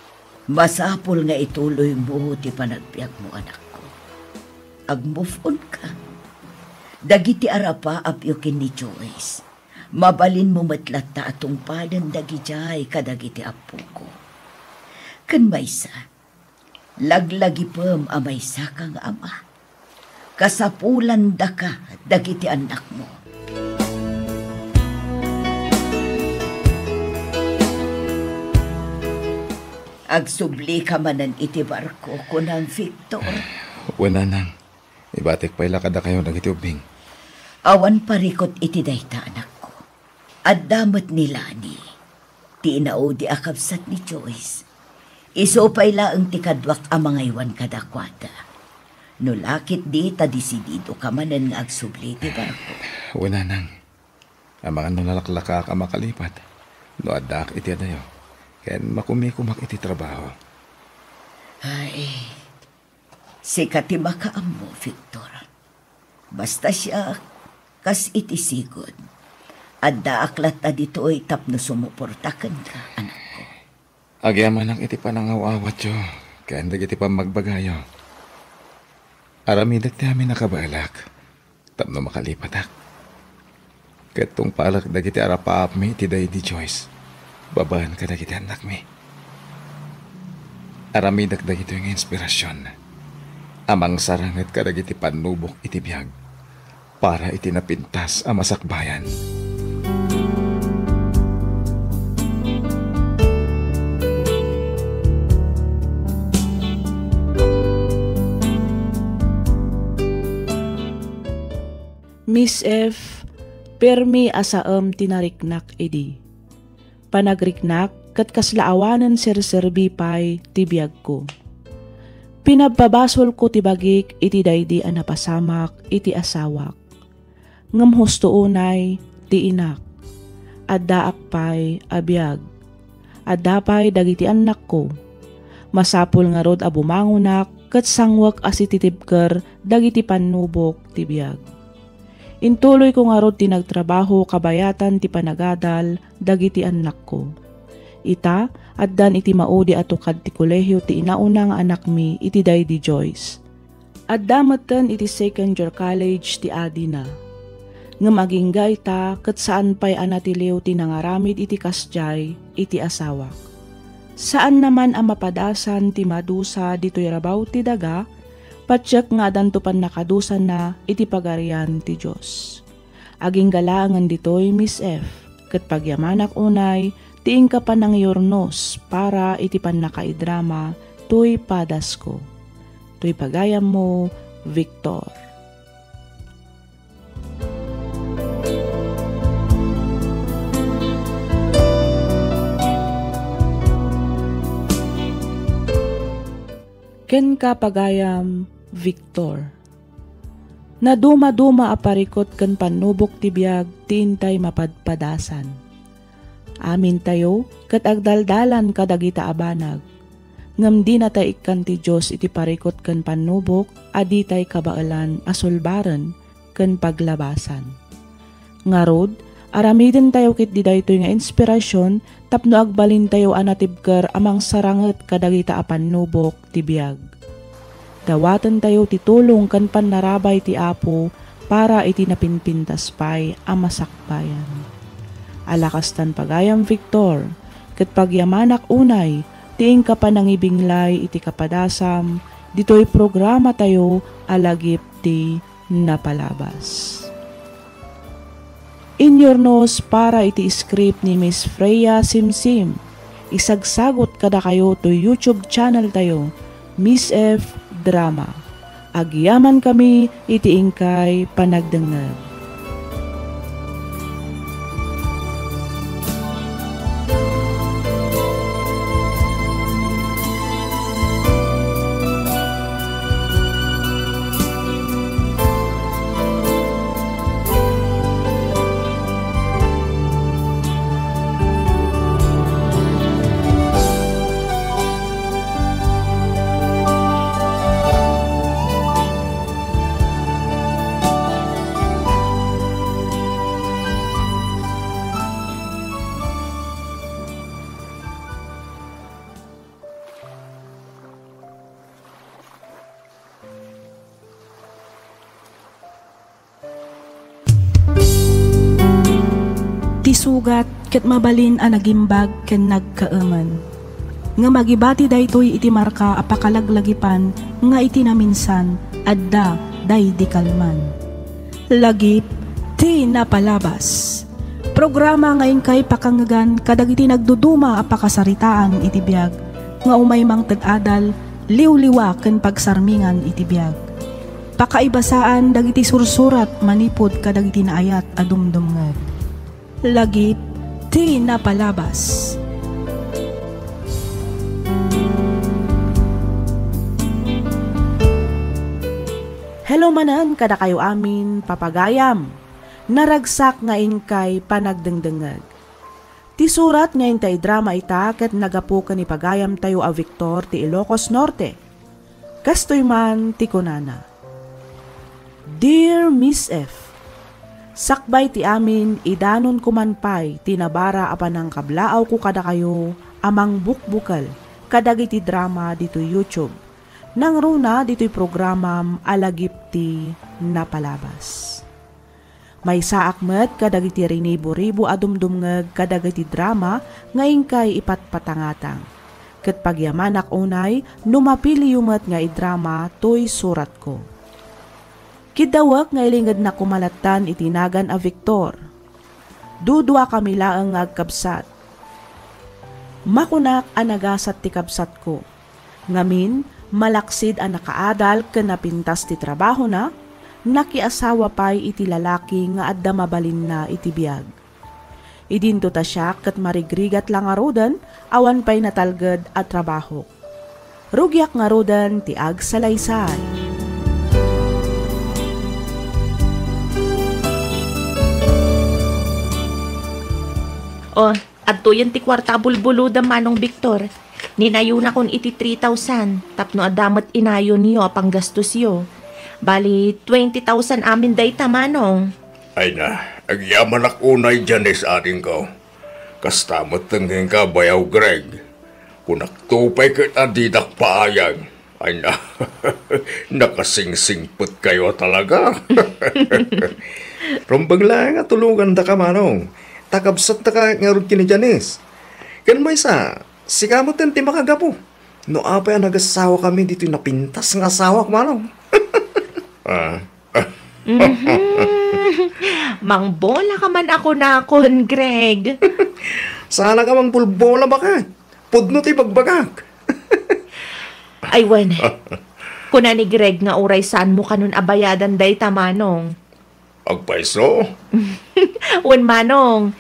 S6: Masapul nga ituloy mo ti panagbiag mo, anak ko. Ag-move on ka. Dagiti arapa apyokin ni Joyce. Mabalin mo matlata atong padan dagijay kadagiti apo ko. Kan maysa, laglagi pem amaysa kang ama. Kasapulan da ka dagiti anak mo. Agsubli ka manan iti barko kunang Victor.
S7: Wala nang. Ibatik pa'y lakada kayo dagiti ubing.
S6: Awan parikot iti dayta anak ko. At damat nila ni. Tinao di akabsat ni Joyce. Iso pa'y laang tikadwak ang mga iwan kadakwada. Nulakit di tadisidido ka manan nga agsubli ti barko.
S7: Wala nang. Ang mga nunalaklaka ka makalipat. No adak iti adayo. Kaya makumikumak iti trabaho.
S6: Ay, sikati makaam mo, Victor. Basta siya kas iti sigod. At daaklat na dito ay tapno sumuportakan ka, anak ko.
S7: Agyaman ang iti panangawawat yo. Kaya hindi iti pamagbagayo. Aramidat ti amin nakabalak. Tapno makalipatak. Katong palak dagiti arapaap mi ti day di Joyce. Babaan ka dagiti anak mi. Aramidak dagito yung inspirasyon. Amang sarangat ka dagiti panubok iti biyag. Para iti napintas ang masakbayan.
S2: Miss F, permi asaam tinariknak edi. Panagriknak kat kaslaawanan serserbi pay tibiyag ko. Pinababasol ko tibagik iti daydi a napasamak iti asawak. Ngem husto unay ti inak. Adda akpay abiyag. Adda pay dagiti anak ko. Masapul nga rod a bumangunak kat sangwak asititibker dagiti panubok tibiyag. Intuloy ko nga rod tinagtrabaho kabayatan ti panagadal dagiti anak ko. Ita, addan iti maudi atukad ti kolehyo ti inaunang anak mi iti daydi Joyce. Addamatan iti second year college ti Adina. Ngem agingga ita ket saan pay anatiliw ti nangaramid iti kasjay iti asawak. Saan naman ang mapadasan ti madusa ditoy rabaw ti daga, patsyak nga dantupan nakadusan na iti pagarian ti Diyos. Aging galangan ditoy Miss F, ket pagyamanak unay, tiing ka pa ng yornos para iti panakaidrama, tuy padas ko. Tuy pagayam mo, Victor. Ken ka pagayam, Victor. Naduma-duma aparikot ken panubok ti biag tiintay mapadpadasan. Amin tayo ket agdaldalan kadagita abanag. Ngem di na tay ikkan ti Dios iti parikot ken panubok aditay kabaalan asulbaran ken paglabasan. Nga rod, aramidin tayo kit di daytoy nga inspirasyon tapno agbalin tayo anatibker amang saranget kadagita apan nubok ti biag. Dawatan tayo ti tulong kan panarabay ti Apo para iti napinpintas pay amasakbayan. Alakastan pagayam Victor, ket pagyamanak unay, tiing kapanangibinglay iti kapadasam, dito'y programa tayo alagip ti napalabas. Inyornos para iti script ni Miss Freya Simsim. Isagsagot kada kayo to YouTube channel tayo, Miss F Drama. Agyaman kami iti ingkay panagdengeg.
S9: Sugat ket mabalin a nagimbag ken nagkaaman. Nga magibati daytoy iti marka apakalaglagipan nga iti naminsan adda day di kalman. Lagip ti napalabas. Programa ngayon kay pakangagan kadagiti nagduduma apakasaritaan iti biag nga umaymang tag-adal liwliwa ken pagsarmingan iti biag. Pakaibasaan dagiti sursurat manipod kadagiti naayat a dumdumngeg. Lagip ti napalabas.
S2: Hello manan kada kayo amin papagayam. Naragsak nga inkay panagdengdengeg. Ti surat nga intay drama ita ket nagapu ni pagayam tayo a Victor ti Ilocos Norte. Kastoy man ti kunana. Dear Miss F, sakbay ti amin idanon kumanpay tinabara apan ng kablaaw ko kada kayo amang bukbukal kadagiti drama dito YouTube. Nang runa dito'y programam alagip ti napalabas. May saakmet kadagiti rinibo-ribo adumdumngeg kadagiti drama ngayon kay ipatpatangatang. Ket pagyamanak unay numapili yumet nga idrama to'y surat ko. Kidawak nga ilingad na kumalatan itinagan a Victor. Dudwa kami laang agkabsat. Makunak anagasat ti kabsat ko. Ngamin, malaksid ang nakaadal ken napintas ti trabaho na, nakiasawa pay iti lalaki nga adda mabalin na iti biag. Idinto ta siya ket marigrigat lang arudan, awan pay natalged at trabaho. Rugyak nga rudan ti agsalaysay.
S3: O, adto yan ti kwarta bulbuluda manong Victor. Ninayo na kon iti 3,000, tapno adamat inayo niyo panggastos yo. Bali, 20,000 amin day tamanong.
S5: Ay na, agyaman ako na Janice ating ko. Kastamot tangging ka bayaw Greg. Kung naktupay ka di nakpaayag. Ay na, nakasingsingpot kayo talaga. Rumbang lang at tulungan da ka manong. Takabsat ta ka nga rod kini Janice. Kan may sa, sikamot yan ti makagapo. No apay nagasawa kami dito napintas nga asawa ko manong.
S3: Mangbola ka man ako na akon, Greg.
S5: Sana ka mang pulbola baka. Pudno ti bagbagak.
S3: Aywan, kuna ni Greg nga uray saan mo kanun abayadan day tamanong.
S5: Agpaiso?
S3: Wan manong,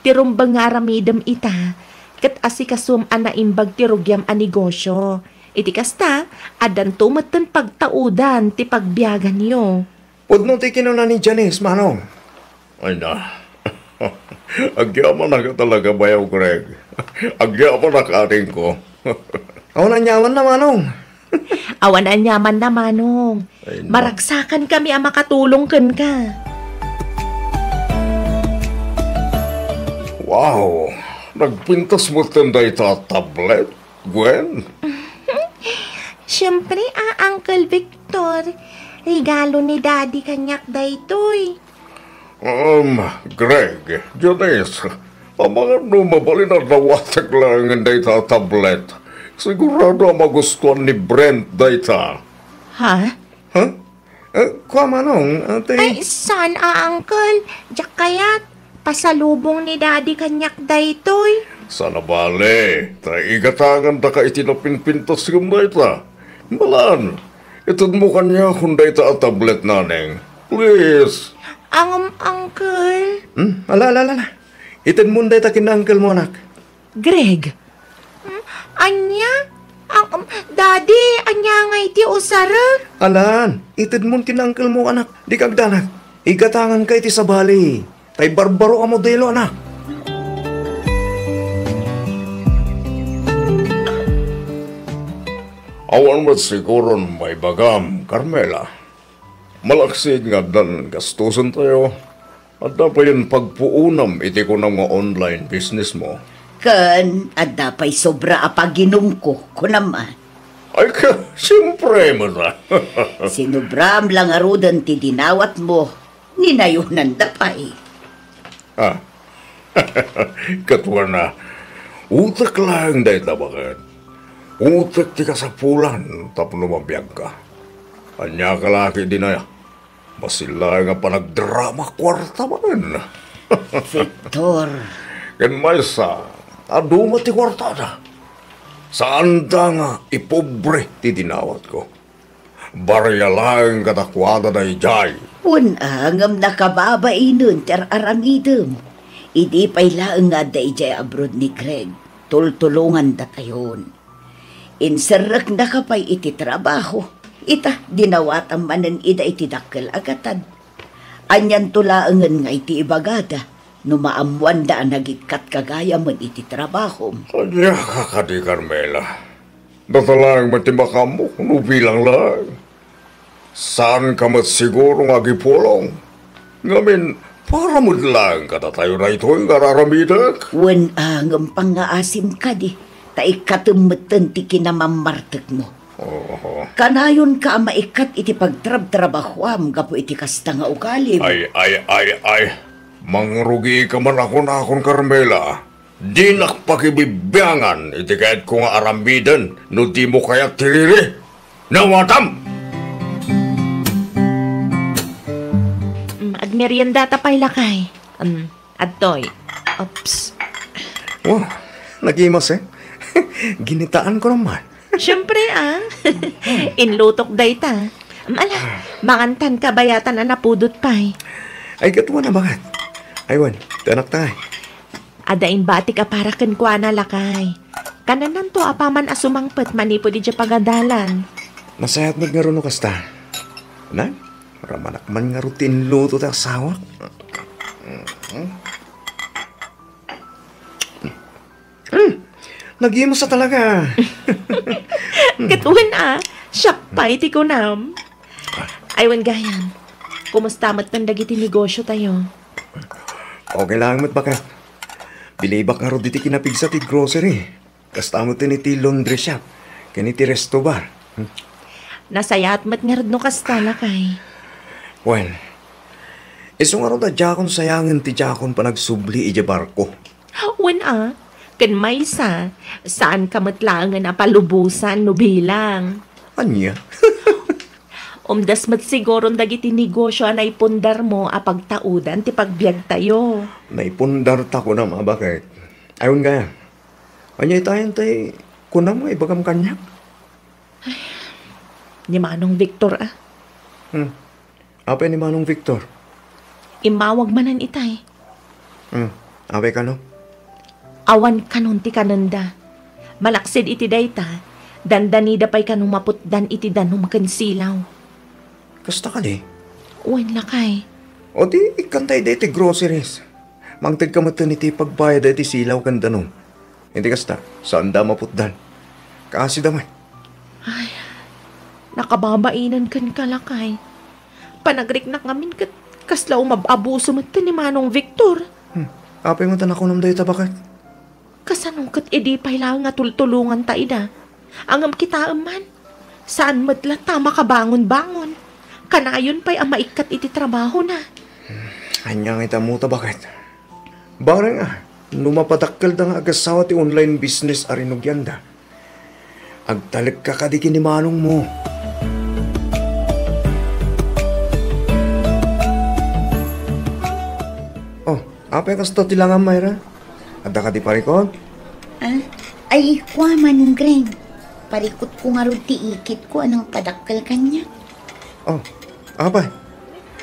S3: tirumbang nga ramidam ita, kat asikasum anaimbag tirugyam a negosyo. Iti kasta, adan tumatan pagtaudan ti pagbiyagan niyo.
S5: Pudno ti kinuna ni Janice, manong. Ay na, agyaman na ka talaga bayaw, Greg. Agyaman na ka ating ko. Awan anyaman na, manong.
S3: Awan anyaman na, manong. Maragsakan kami ang makatulong kan ka.
S5: Wow! Nagpintas mo tanday tablet, Gwen?
S3: Siyempre, Uncle Victor. Regalo ni Daddy kanyak daytoy.
S5: Greg, Janice, mga mabali na nawatag lang ang data tablet. Sigurado magustuhan ni Brent data.
S3: Ha?
S5: Ha? Kuha manong, ate.
S3: Ay, saan, Uncle? Diyak kaya't pasalubong ni Daddy kanyak daytoy.
S5: Sana bale, taigatangan da ka itinapinpintas yung data. Malan, itod mo kanya kung data at tablet naneng. Please.
S3: Uncle.
S4: Ala. Itod mo data kina-uncle mo, anak.
S3: Greg. Anya? Daddy, anya nga iti usara?
S4: Alan, itod mo kina-uncle mo, anak. Di kagdanak. Igatangan ka iti sa bali. Tay barbaro ang modelo, anak.
S5: Awan mo siguro may bagam, Carmela. Malaksig nga dan gastusan tayo. At dapat yung pagpuunam iti ko ng mga online business mo.
S6: Kan, at dapay sobra apaginom ko naman.
S5: Ay ka, siyempre mo na.
S6: Sinubram lang arudan ti dinawat mo. Ninayunan dapay.
S5: Katwa na, utak lang dahil tabakan. Utak ti kasapulan, tapos lumabiyag ka. Anya ka laki din na, masila nga pa nagdrama kwarta man.
S6: Victor.
S5: Kan may sa, aduma ti kwarta na. Saan da nga ipobre ti dinawat ko. Barya lang katakwada na ijay.
S6: Unangam nakababay nun, ter aramidem. Idi pa'y laang nga da ijay abroad ni Greg. Tultulungan da tayon. Inserrak na kapay iti trabaho. Ita, dinawatan manan ida iti dakkel agatan. Anyan tulaangan nga iti ibagada. Numaamuan da nagikat kagaya man iti trabaho.
S5: Kanya ka di Carmela. Datalang matimaka mo, nubilang lang. Saan ka siguro nga gipulong? Ngamin, para mo lang kada tayo na ito'y kararamidag.
S6: Wan ang pangaasim ka di. Tay katumatan ti kinamamartek mo. Kanayon ka maikat iti pagtrab-trabahwam gapo iti kasta nga ukalim.
S5: Ay. Mangrugi ka man ako na akong Carmela. Di nakpakibibiyangan iti kahit ko nga arambidan no di mo kaya tiriri. Nawatam!
S3: Agmerienda tapay lakay. Adtoy. Ops.
S4: Wow, nagimas eh. Ginitaan ko naman.
S3: Siyempre, Inlutok dayta. Mangantan ka bayatan na napudot pa'y.
S4: Ay, katwa na bakit? Aywan, tanak tayo.
S3: Adain bati ka para kenkwa na lakay. Kananan to apaman asumangpet manipo di pagadalan.
S4: Masayat nga ron kasta. Na? Ramanak man nga rutin luto ta sawak. Nagimo sa talaga.
S3: Katuan siya pa iti ko nam. Aywan gayan. Kumusta mat pandagiti negosyo tayo?
S4: Okay lang mat baka. Bilibak nga ro diti kinapigsa ti grocery. Kasta mo iti laundry shop. Kaniti resto bar.
S3: Nasayat mat nga no kasta lakay.
S4: Well, iso nga ro da jakon sayangan ti jakon pa nagsubli ija barko.
S3: Wen kan may saan ka matlangan na palubusan no bilang.
S4: Anya?
S3: Umdas mat siguro dagiti negosyo na ipundar mo apagtaudan ti pagbiag tayo.
S4: Naipundar ta ko na mabakit. Ayun gaya. Anya itayan tay kunam mo ibagam kanyak.
S3: Ni Manong Victor
S4: Apa ni Manong Victor?
S3: Imawag manan itay.
S4: Ape ka no?
S3: Awan kanon ti kananda. Malaksid iti dayta. Dandanida pa'y kanong maputdan iti danong makansilaw.
S4: Kasta ka di?
S3: Uwan lakay.
S4: O di ikantay da iti groceries. Mangtag ka matan iti pagbayad da iti silaw kan danong. Hindi kasta, saan da maputdan? Kaasi damay.
S3: Ay, nakababainan kan kalakay. Panagrik na ngamin kaslaw mababuso mat ni Manong Victor.
S5: Apay mo tanak ko nam dayo bakit?
S3: Kasanungkat edi pay lang nga tultulungan ta ida. Angam kita man. Saan madla ta makabangon-bangon. Kanayon pa'y ang maikat iti trabaho na.
S5: Anyang itamuta bakit? Bare nga, numapatakkel da nga agasawa ti online business arinugyan da. Agtalik ka kadiki ni manong mo. Oh, apa yung kasto tilangan, Mayra? Ada ka di parikod?
S6: Ay, kuha man, Greg. Parikot ko nga rin ti ikit ko anang padakkel kanya.
S5: Oh, apa?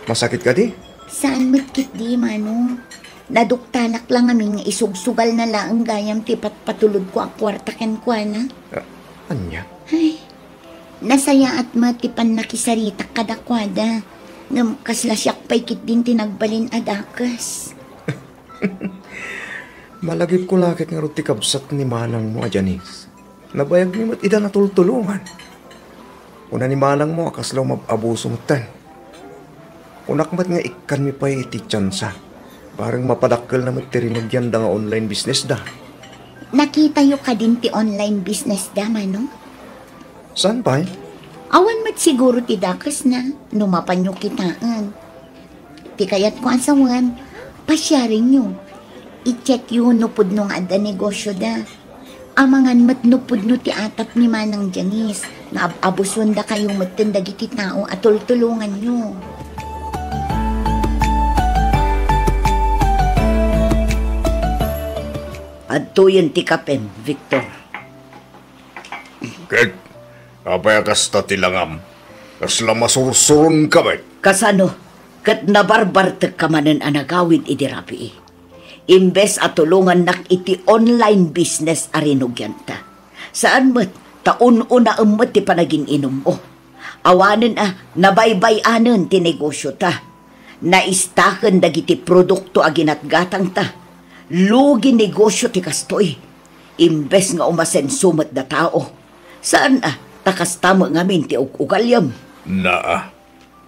S5: Masakit ka di?
S6: Saan magkit di, Mano? Naduktanak lang amin nga isugsugal na lang ang gayam ti patulod ko ang kwarta ken kwa na.
S5: Anya?
S6: Ay, nasaya at matipan nakisarita kadakwada. Ngam kaslasyak pa'y kit din tinagbalin adakas.
S5: Malagip ko lakit nga ruti kabsat ni manang mo, Janice. Nabayag ni mat ida natultulungan. Una ni manang mo, akaslaw mababuso mo tan. Unak mat nga ikan mi pa'y iti tsansa. Parang mapadakkel na mat tirinugyan da nga online business da.
S6: Nakita yo ka din ti online business da, Mano?
S5: Saan pa eh?
S6: Awan mat siguro ti dakas na, numapan yung kitaan. Ti kayat ko asawan, pasyaring nyo. I-check yun nupod nung ada negosyo da. Amangan mat nupod no ti atap ni Manang Janice, na abuson da kayong mattindag iti tao at tultulungan nyo.
S10: Adto yun ti kapem, Victor.
S5: Ket, apay kasta tilangam. Kasla masursurun kami.
S10: Kasano, kat nabarbartek ka manen anagawid iti rapi. Imbes at tulungan nak iti online business arinugyan ta. Saan mat, taon-una ummat ti panagin inom mo. Awanen nabaybay-anen ti negosyo ta. Naistaken dagiti produkto aginatgatang ta. Lugi negosyo ti kastoy. Imbes nga umasen sumat da tao. Saan takas tamo ngamin ti ugalyam.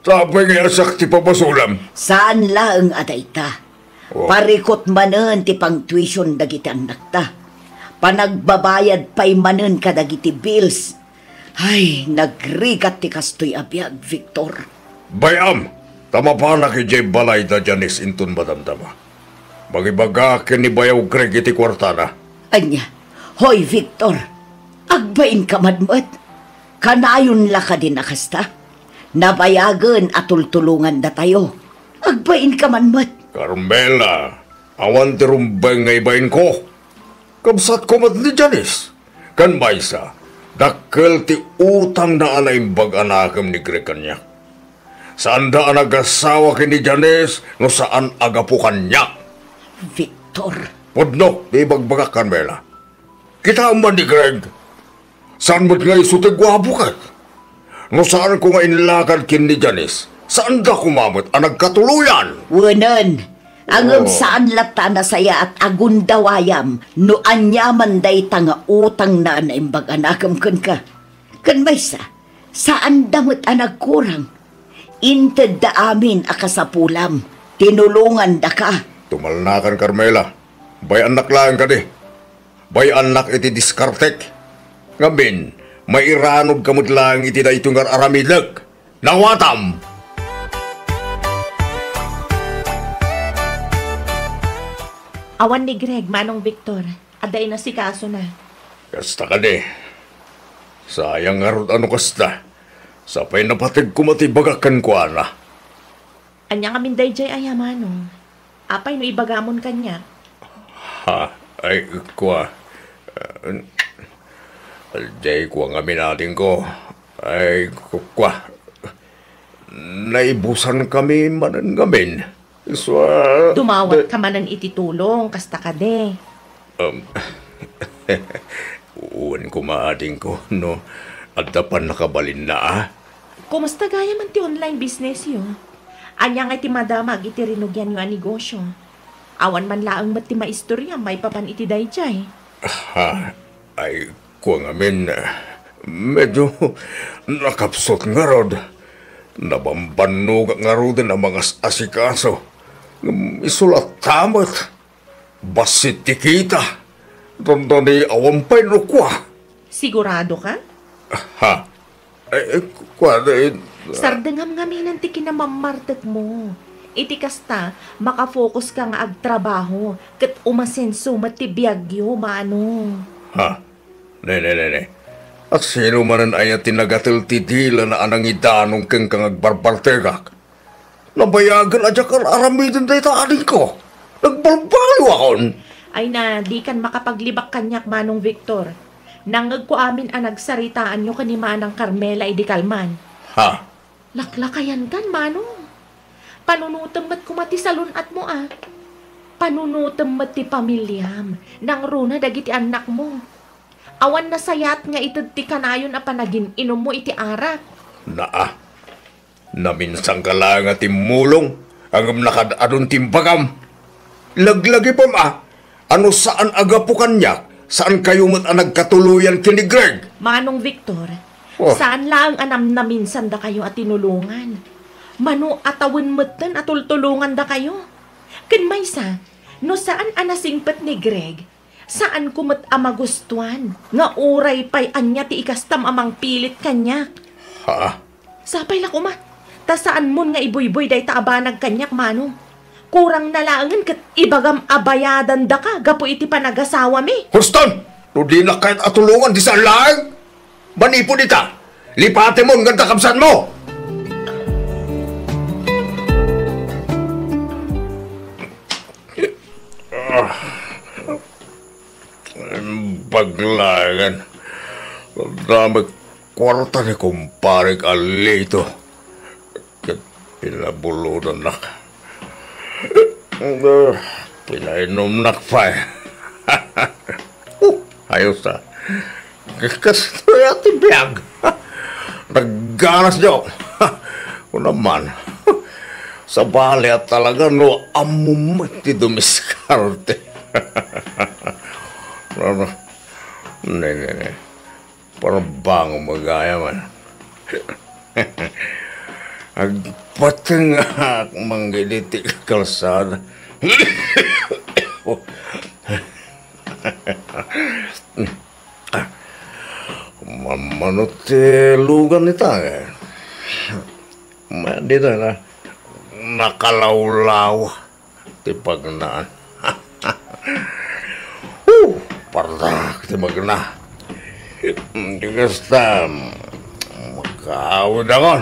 S5: Tapay nga asak ti papasulam.
S10: Saan laeng aday ta? Parikot manen ti pang tuition dagiti anak ta. Panagbabayad pa'y manen kadagiti bills. Ay, nagrigat ti kastoy abiyag, Victor.
S5: Bayam, tama pa na ki Jay Balay da Janice intun madamdama. Bagibagakin ni Bayaw Greg iti kwartana.
S10: Anya, hoy Victor, agbain ka madmat. Kanayon la ka din nakasta. Nabayagan at tultulungan da tayo. Agbain ka madmat.
S5: Carmela, awan ti rumbeng nga ibain ko. Kabsat ko mat ni Janice. Kan baysa, dakkel ti utang na anaimbag anakam ni Greg kanya. Saan da anagasawa kini Janice no saan agapukan niya.
S10: Victor.
S5: Pudno, di bagbagak, Carmela. Kita ang ni Greg. Saan mo't nga isutig wabukat? No saan ko nga inilakad kin ni Janice? Saan da kumamot ang nagkatuluyan?
S10: Wanan, ang saan lata na saya at agundawayam no anyaman day tanga utang na naimbag anakam kan ka. Kan maysa, saan damot ang nagkurang? Inted da amin akasapulam, tinulungan da ka.
S5: Tumalnakan, Carmela. Bay anak lang ka di. Bay anak iti diskartek. Ngamin, may iranog kamot lang iti da itungar aramilag. Nawatam!
S3: Awan ni Greg, Manong Victor. Aday na si kaso na.
S5: Kasta ka di. Sayang nga ron ano kasta. Sapay napatig kumatibagakan ko ana.
S3: Anya nga minday jay ayamanong. Apay no ibagamon kanya.
S5: Ay, kwa. Jay, kwa nga minating ko. Ay, kwa. Naibusan kami manan ngamin.
S3: Dumawat ka manan ititulong, kasta ka de.
S5: Uwan ko maating ko, no? At dapan nakabalin na,
S3: Kumusta gaya man ti online business yun? Anya nga ti madamag iti rinugyan yung negosyo. Awan man laang mat ti maistorya, may papan iti dayjay.
S5: Ay, kuwa ngamin, medyo nakapsot nga rod. Nabambanog nga rod ang mga asikaso. Isulat tamot. Basit ti kita. Tanda ni awampay no kwa.
S3: Sigurado ka?
S5: Ha? Kwa
S3: Sardengam-ngaminan ti kinamammartek mo. Iti kasta, makafocus ka nga agtrabaho, kat umasenso matibiyagyo, manong.
S5: Ha? Ne. At sino manan ay tinagatil titila na anang idanong kang kang agbarbartegak? Nabayagan adya kan aramidan dahi taanin ko. Nagbalbalo akon.
S3: Ay na, di kan makapaglibak kanyak, manong Victor. Nangag ko amin ang nagsaritaan nyo kanima ng Carmela Idikalman.
S5: Ha?
S3: Laklakayan kan, manong. Panunutam mat kumati sa lunat mo, ah. Panunutam mat ti pamilyam. Nang runa dagiti anak mo. Awan na sayat nga itad ti kanayon a panagin inom mo iti arak.
S5: Naa. Naminsang ka lang at timulong. Ang nakadadon timbagam. Laglagi pa ma. Ano saan aga po kanya? Saan kayo mat ang nagkatuluyan kini Greg?
S3: Manong Victor, saan lang anam na minsan da kayo at tinulungan? Mano atawin matan at tultulungan da kayo? Ken maysa, no saan anasingpet ni Greg? Saan kumat amagustuhan? Nga uray pa'y anya ti ikastam amang pilit kanya.
S5: Ha?
S3: Sapay lang uma. Ta saan mon nga iboy-boy day taabanag kanyak, manong? Kurang nalangan kat ibagam abayadan da ka, gapo iti panagasawa mi.
S5: Houston! No di na kahit atulungan di saan lang? Manipo dita! Lipate mo ang ganda kamsan mo! Paglangan. Dami kwarta ni kumpare Alito. Kat pinabulunan na. Pinainom na pa. Ayos na. Kasi ati biyag. Nagganas niyo. O naman. Sa bali at talaga no amumati dumiskarte. Ne. Parang bango magaya man. Agpatang manggiliti kalsada. Manutelugan ita eh. Dito na nakalawlaw ti pagnaan. Pardak ti magna. Di kasta magkaawad ako.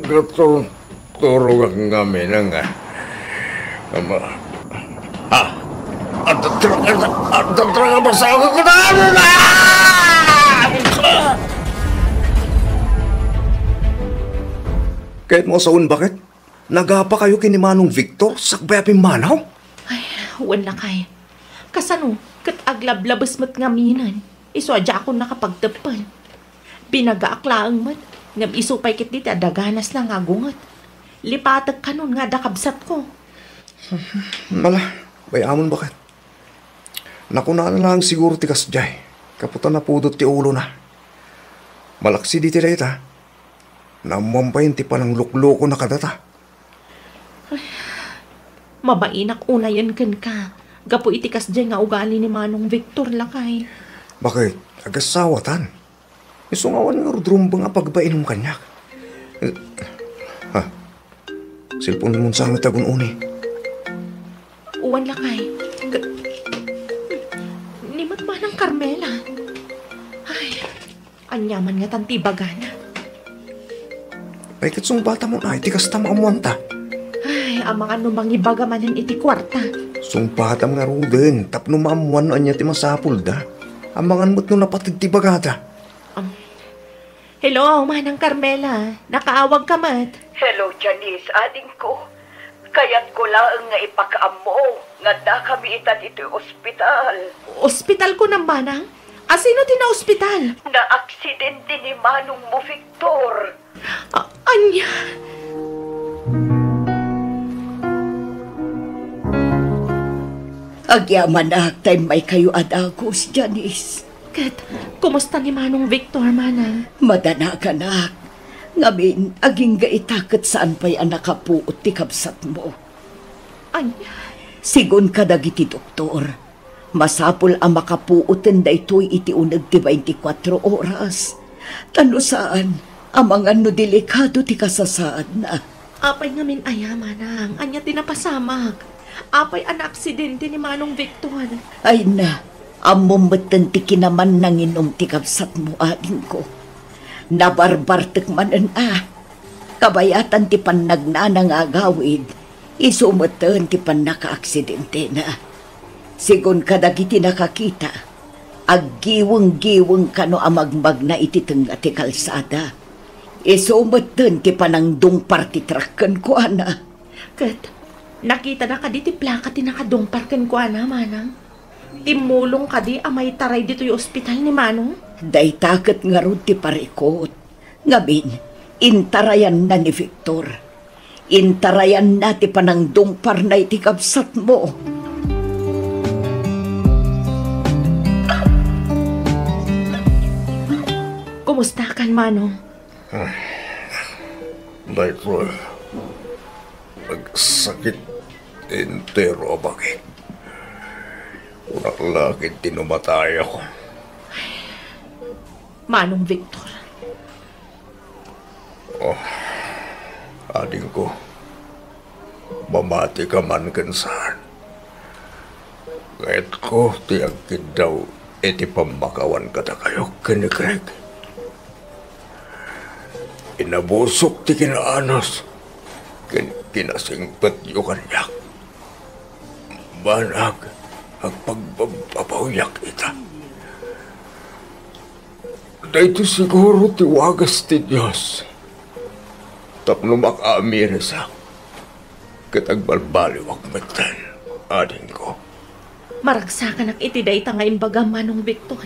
S5: Gaturog ang gamin nga. At tatraga pa sa ako kanaano na!
S4: Kahit mo saun bakit? Nagapa kayo kini Manong Victor sakbay aping manaw?
S3: Ay, wala kay. Kasano, kat aglablabas mat ngaminan. Iso adya ako nakapagtapan. Pinagaaklaan mat. Ngam isupay kit diti adaganas na nga gungat. Lipatag ka nun nga dakabsat ko.
S4: Mala, bayamon bakit? Nakuna na lang siguro ti kasjay. Kaputan na pudot ti ulo na. Malaksi di ti dayta. Namampayin ti panang lukloko na kadata.
S3: Ay, mabainak unayan kan ka. Gapo iti kasjay nga ugali ni Manong Victor lakay.
S4: Bakit? Agasawatan. Isungawan nga rudrumbang nga pagbainom kanyak. Ha? Silpon mo sa nga tagun uni.
S3: Uwan lakay. Nimat man ang Carmela. Ay, anyaman nga tantibagana.
S4: Ay, katsong bata mo na, iti kasta maamuanta.
S3: Ay, ang mga numang ibagamanan iti kwarta.
S4: Sumpatam nga ruden, tapno maamuan anya ti masapul da. Amangan mo't no napatid ti bagata.
S3: Hello, Manang Carmela. Nakaawag ka mat.
S10: Hello, Janice, ading ko. Kaya't ko lang nga ipakaam mo. Nga da kami itan ito ospital.
S3: Ospital ko ng Manang? Asino din na ospital?
S10: Na-aksidente ni Manong mo, Victor.
S3: Anya?
S10: Agyaman na time may kayo adagos, Janice.
S3: Kat, kumusta ni Manong Victor, Manang?
S10: Madanagan. Ngamin, aging gaitakot saan pa'y anakapuot ti kabsat mo.
S3: Anya?
S10: Sigon ka dagiti doktor, masapul ang makapuoten da ito'y iti unag ti 24 oras. Tano saan, amang ano delikado ti kasasaad na.
S3: Apay ngamin ayamanang, anya tinapasamag. Apay an aksidente ni Manong Victor.
S10: Ay na, amumatan ti kinaman nang inom ti kabsat mo ading ko. Nabarbartek manan kabayatan ti pannagnanang agawid, isumatan ti pannaka-aksidente na. Sigon kadagiti nakakita, aggiwang-giwang kano amagmag na ititeng ati kalsada. Isumatan ti panangdong partitrakkan ko, ana.
S3: Kat, nakita na ka di ti plaka ti nakadongparkan ko, ana, Manang. Timulong ka di amay taray dito yung ospital ni Manong.
S10: Day takat nga ron ti parikot. Ngabin, intarayan na ni Victor. Intarayan na ti panangdongpar na iti kabsat mo.
S3: Kumusta kan, Manong?
S5: Dahil nagsakit entero bakit. Unang lakit tinumatay ako.
S3: Manong Victor.
S5: Ading ko, mamati ka man kansan. Kahit ko, tiyagkid daw, iti pamakawan ka na kayo, kinikreg. Inabusok ti kinaanos, kinasingpat yung kanyak. Banag, ang pagbababayak ita. Dahito siguro ti wagas ti Diyos. Tapno makaamiris ako. Katagbalbaliwag matan, ading ko.
S3: Maragsakan ak iti day nga imbaga, Manong Victor.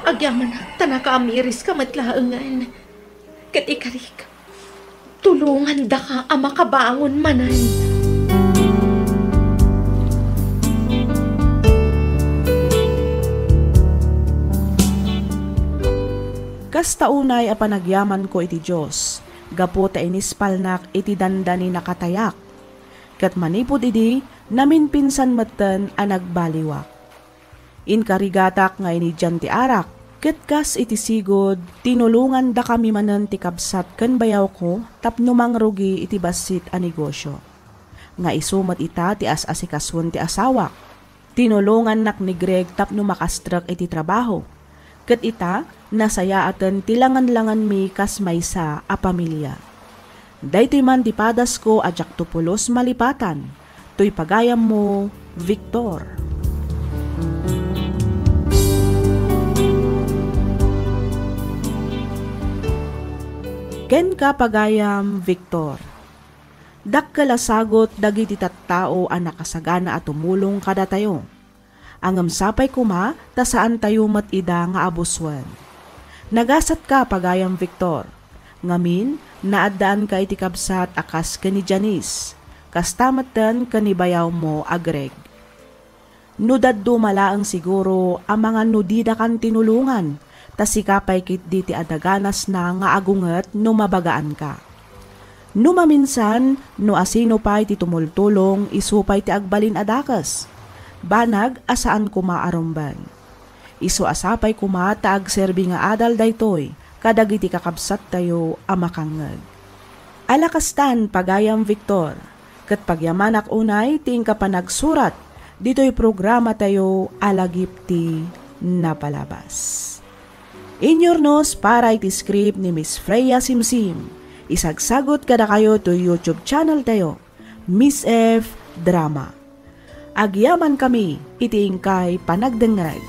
S3: Agyaman ak tanakaamiris ka matlaangan. Kat ikarik, tulungan da ka ang makabangon manan.
S2: Kastaunay a panagyaman ko iti Diyos, gapo ta inispalnak iti dandani nakatayak. Kat manipod idi, namin pinsan matan a nagbaliwak. Inkarigatak nga ini dyan ti arak, ket kas iti sigod, tinulungan da kami manan ti kabsat ken bayaw ko, tapno mangrugi iti basit a negosyo. Nga isumat ita ti as-asikaswan ti asawak. Tinulungan nak ni Greg tapno makastrak iti trabaho. Ket ita, nasaya aten tilangan-langan mi kas maysa a pamilya. Daytoy man ti padas ko ajak tupulos malipatan. Toy pagayam mo, Victor. Ken ka pagayam, Victor. Dakkalasagot dagiti tattao a nakasagana at tumulong kada tayo. Angam sapay kuma, ta saan tayo matida nga abuswan. Nagasat ka pagayam, Victor. Ngamin, naadaan ka iti kabsat akas ka ni Janice. Kastamatan ka ni bayaw mo a Greg. Nudaddo malaang siguro ang mga nudida kan tinulungan, ta sikapay kit di ti adaganas na nga agunget no mabagaan ka. No maminsan, no asino pa'y ti tumultulong, isupay ti agbalin adakas. Banag asaan kumaaromban. Isu asapay kumata agserbi nga adal daytoy, kadagiti kakabsat tayo amakangag. Alakastan pagayam, Victor, kat pagyamanak unay ting kapanagsurat, dito'y programa tayo alagipti na palabas. Inyornos para iti script ni Miss Freya Simsim. Isagsagot kada kayo to YouTube channel tayo, Miss F Drama. Agyaman kami, iti ingkay panagdengag.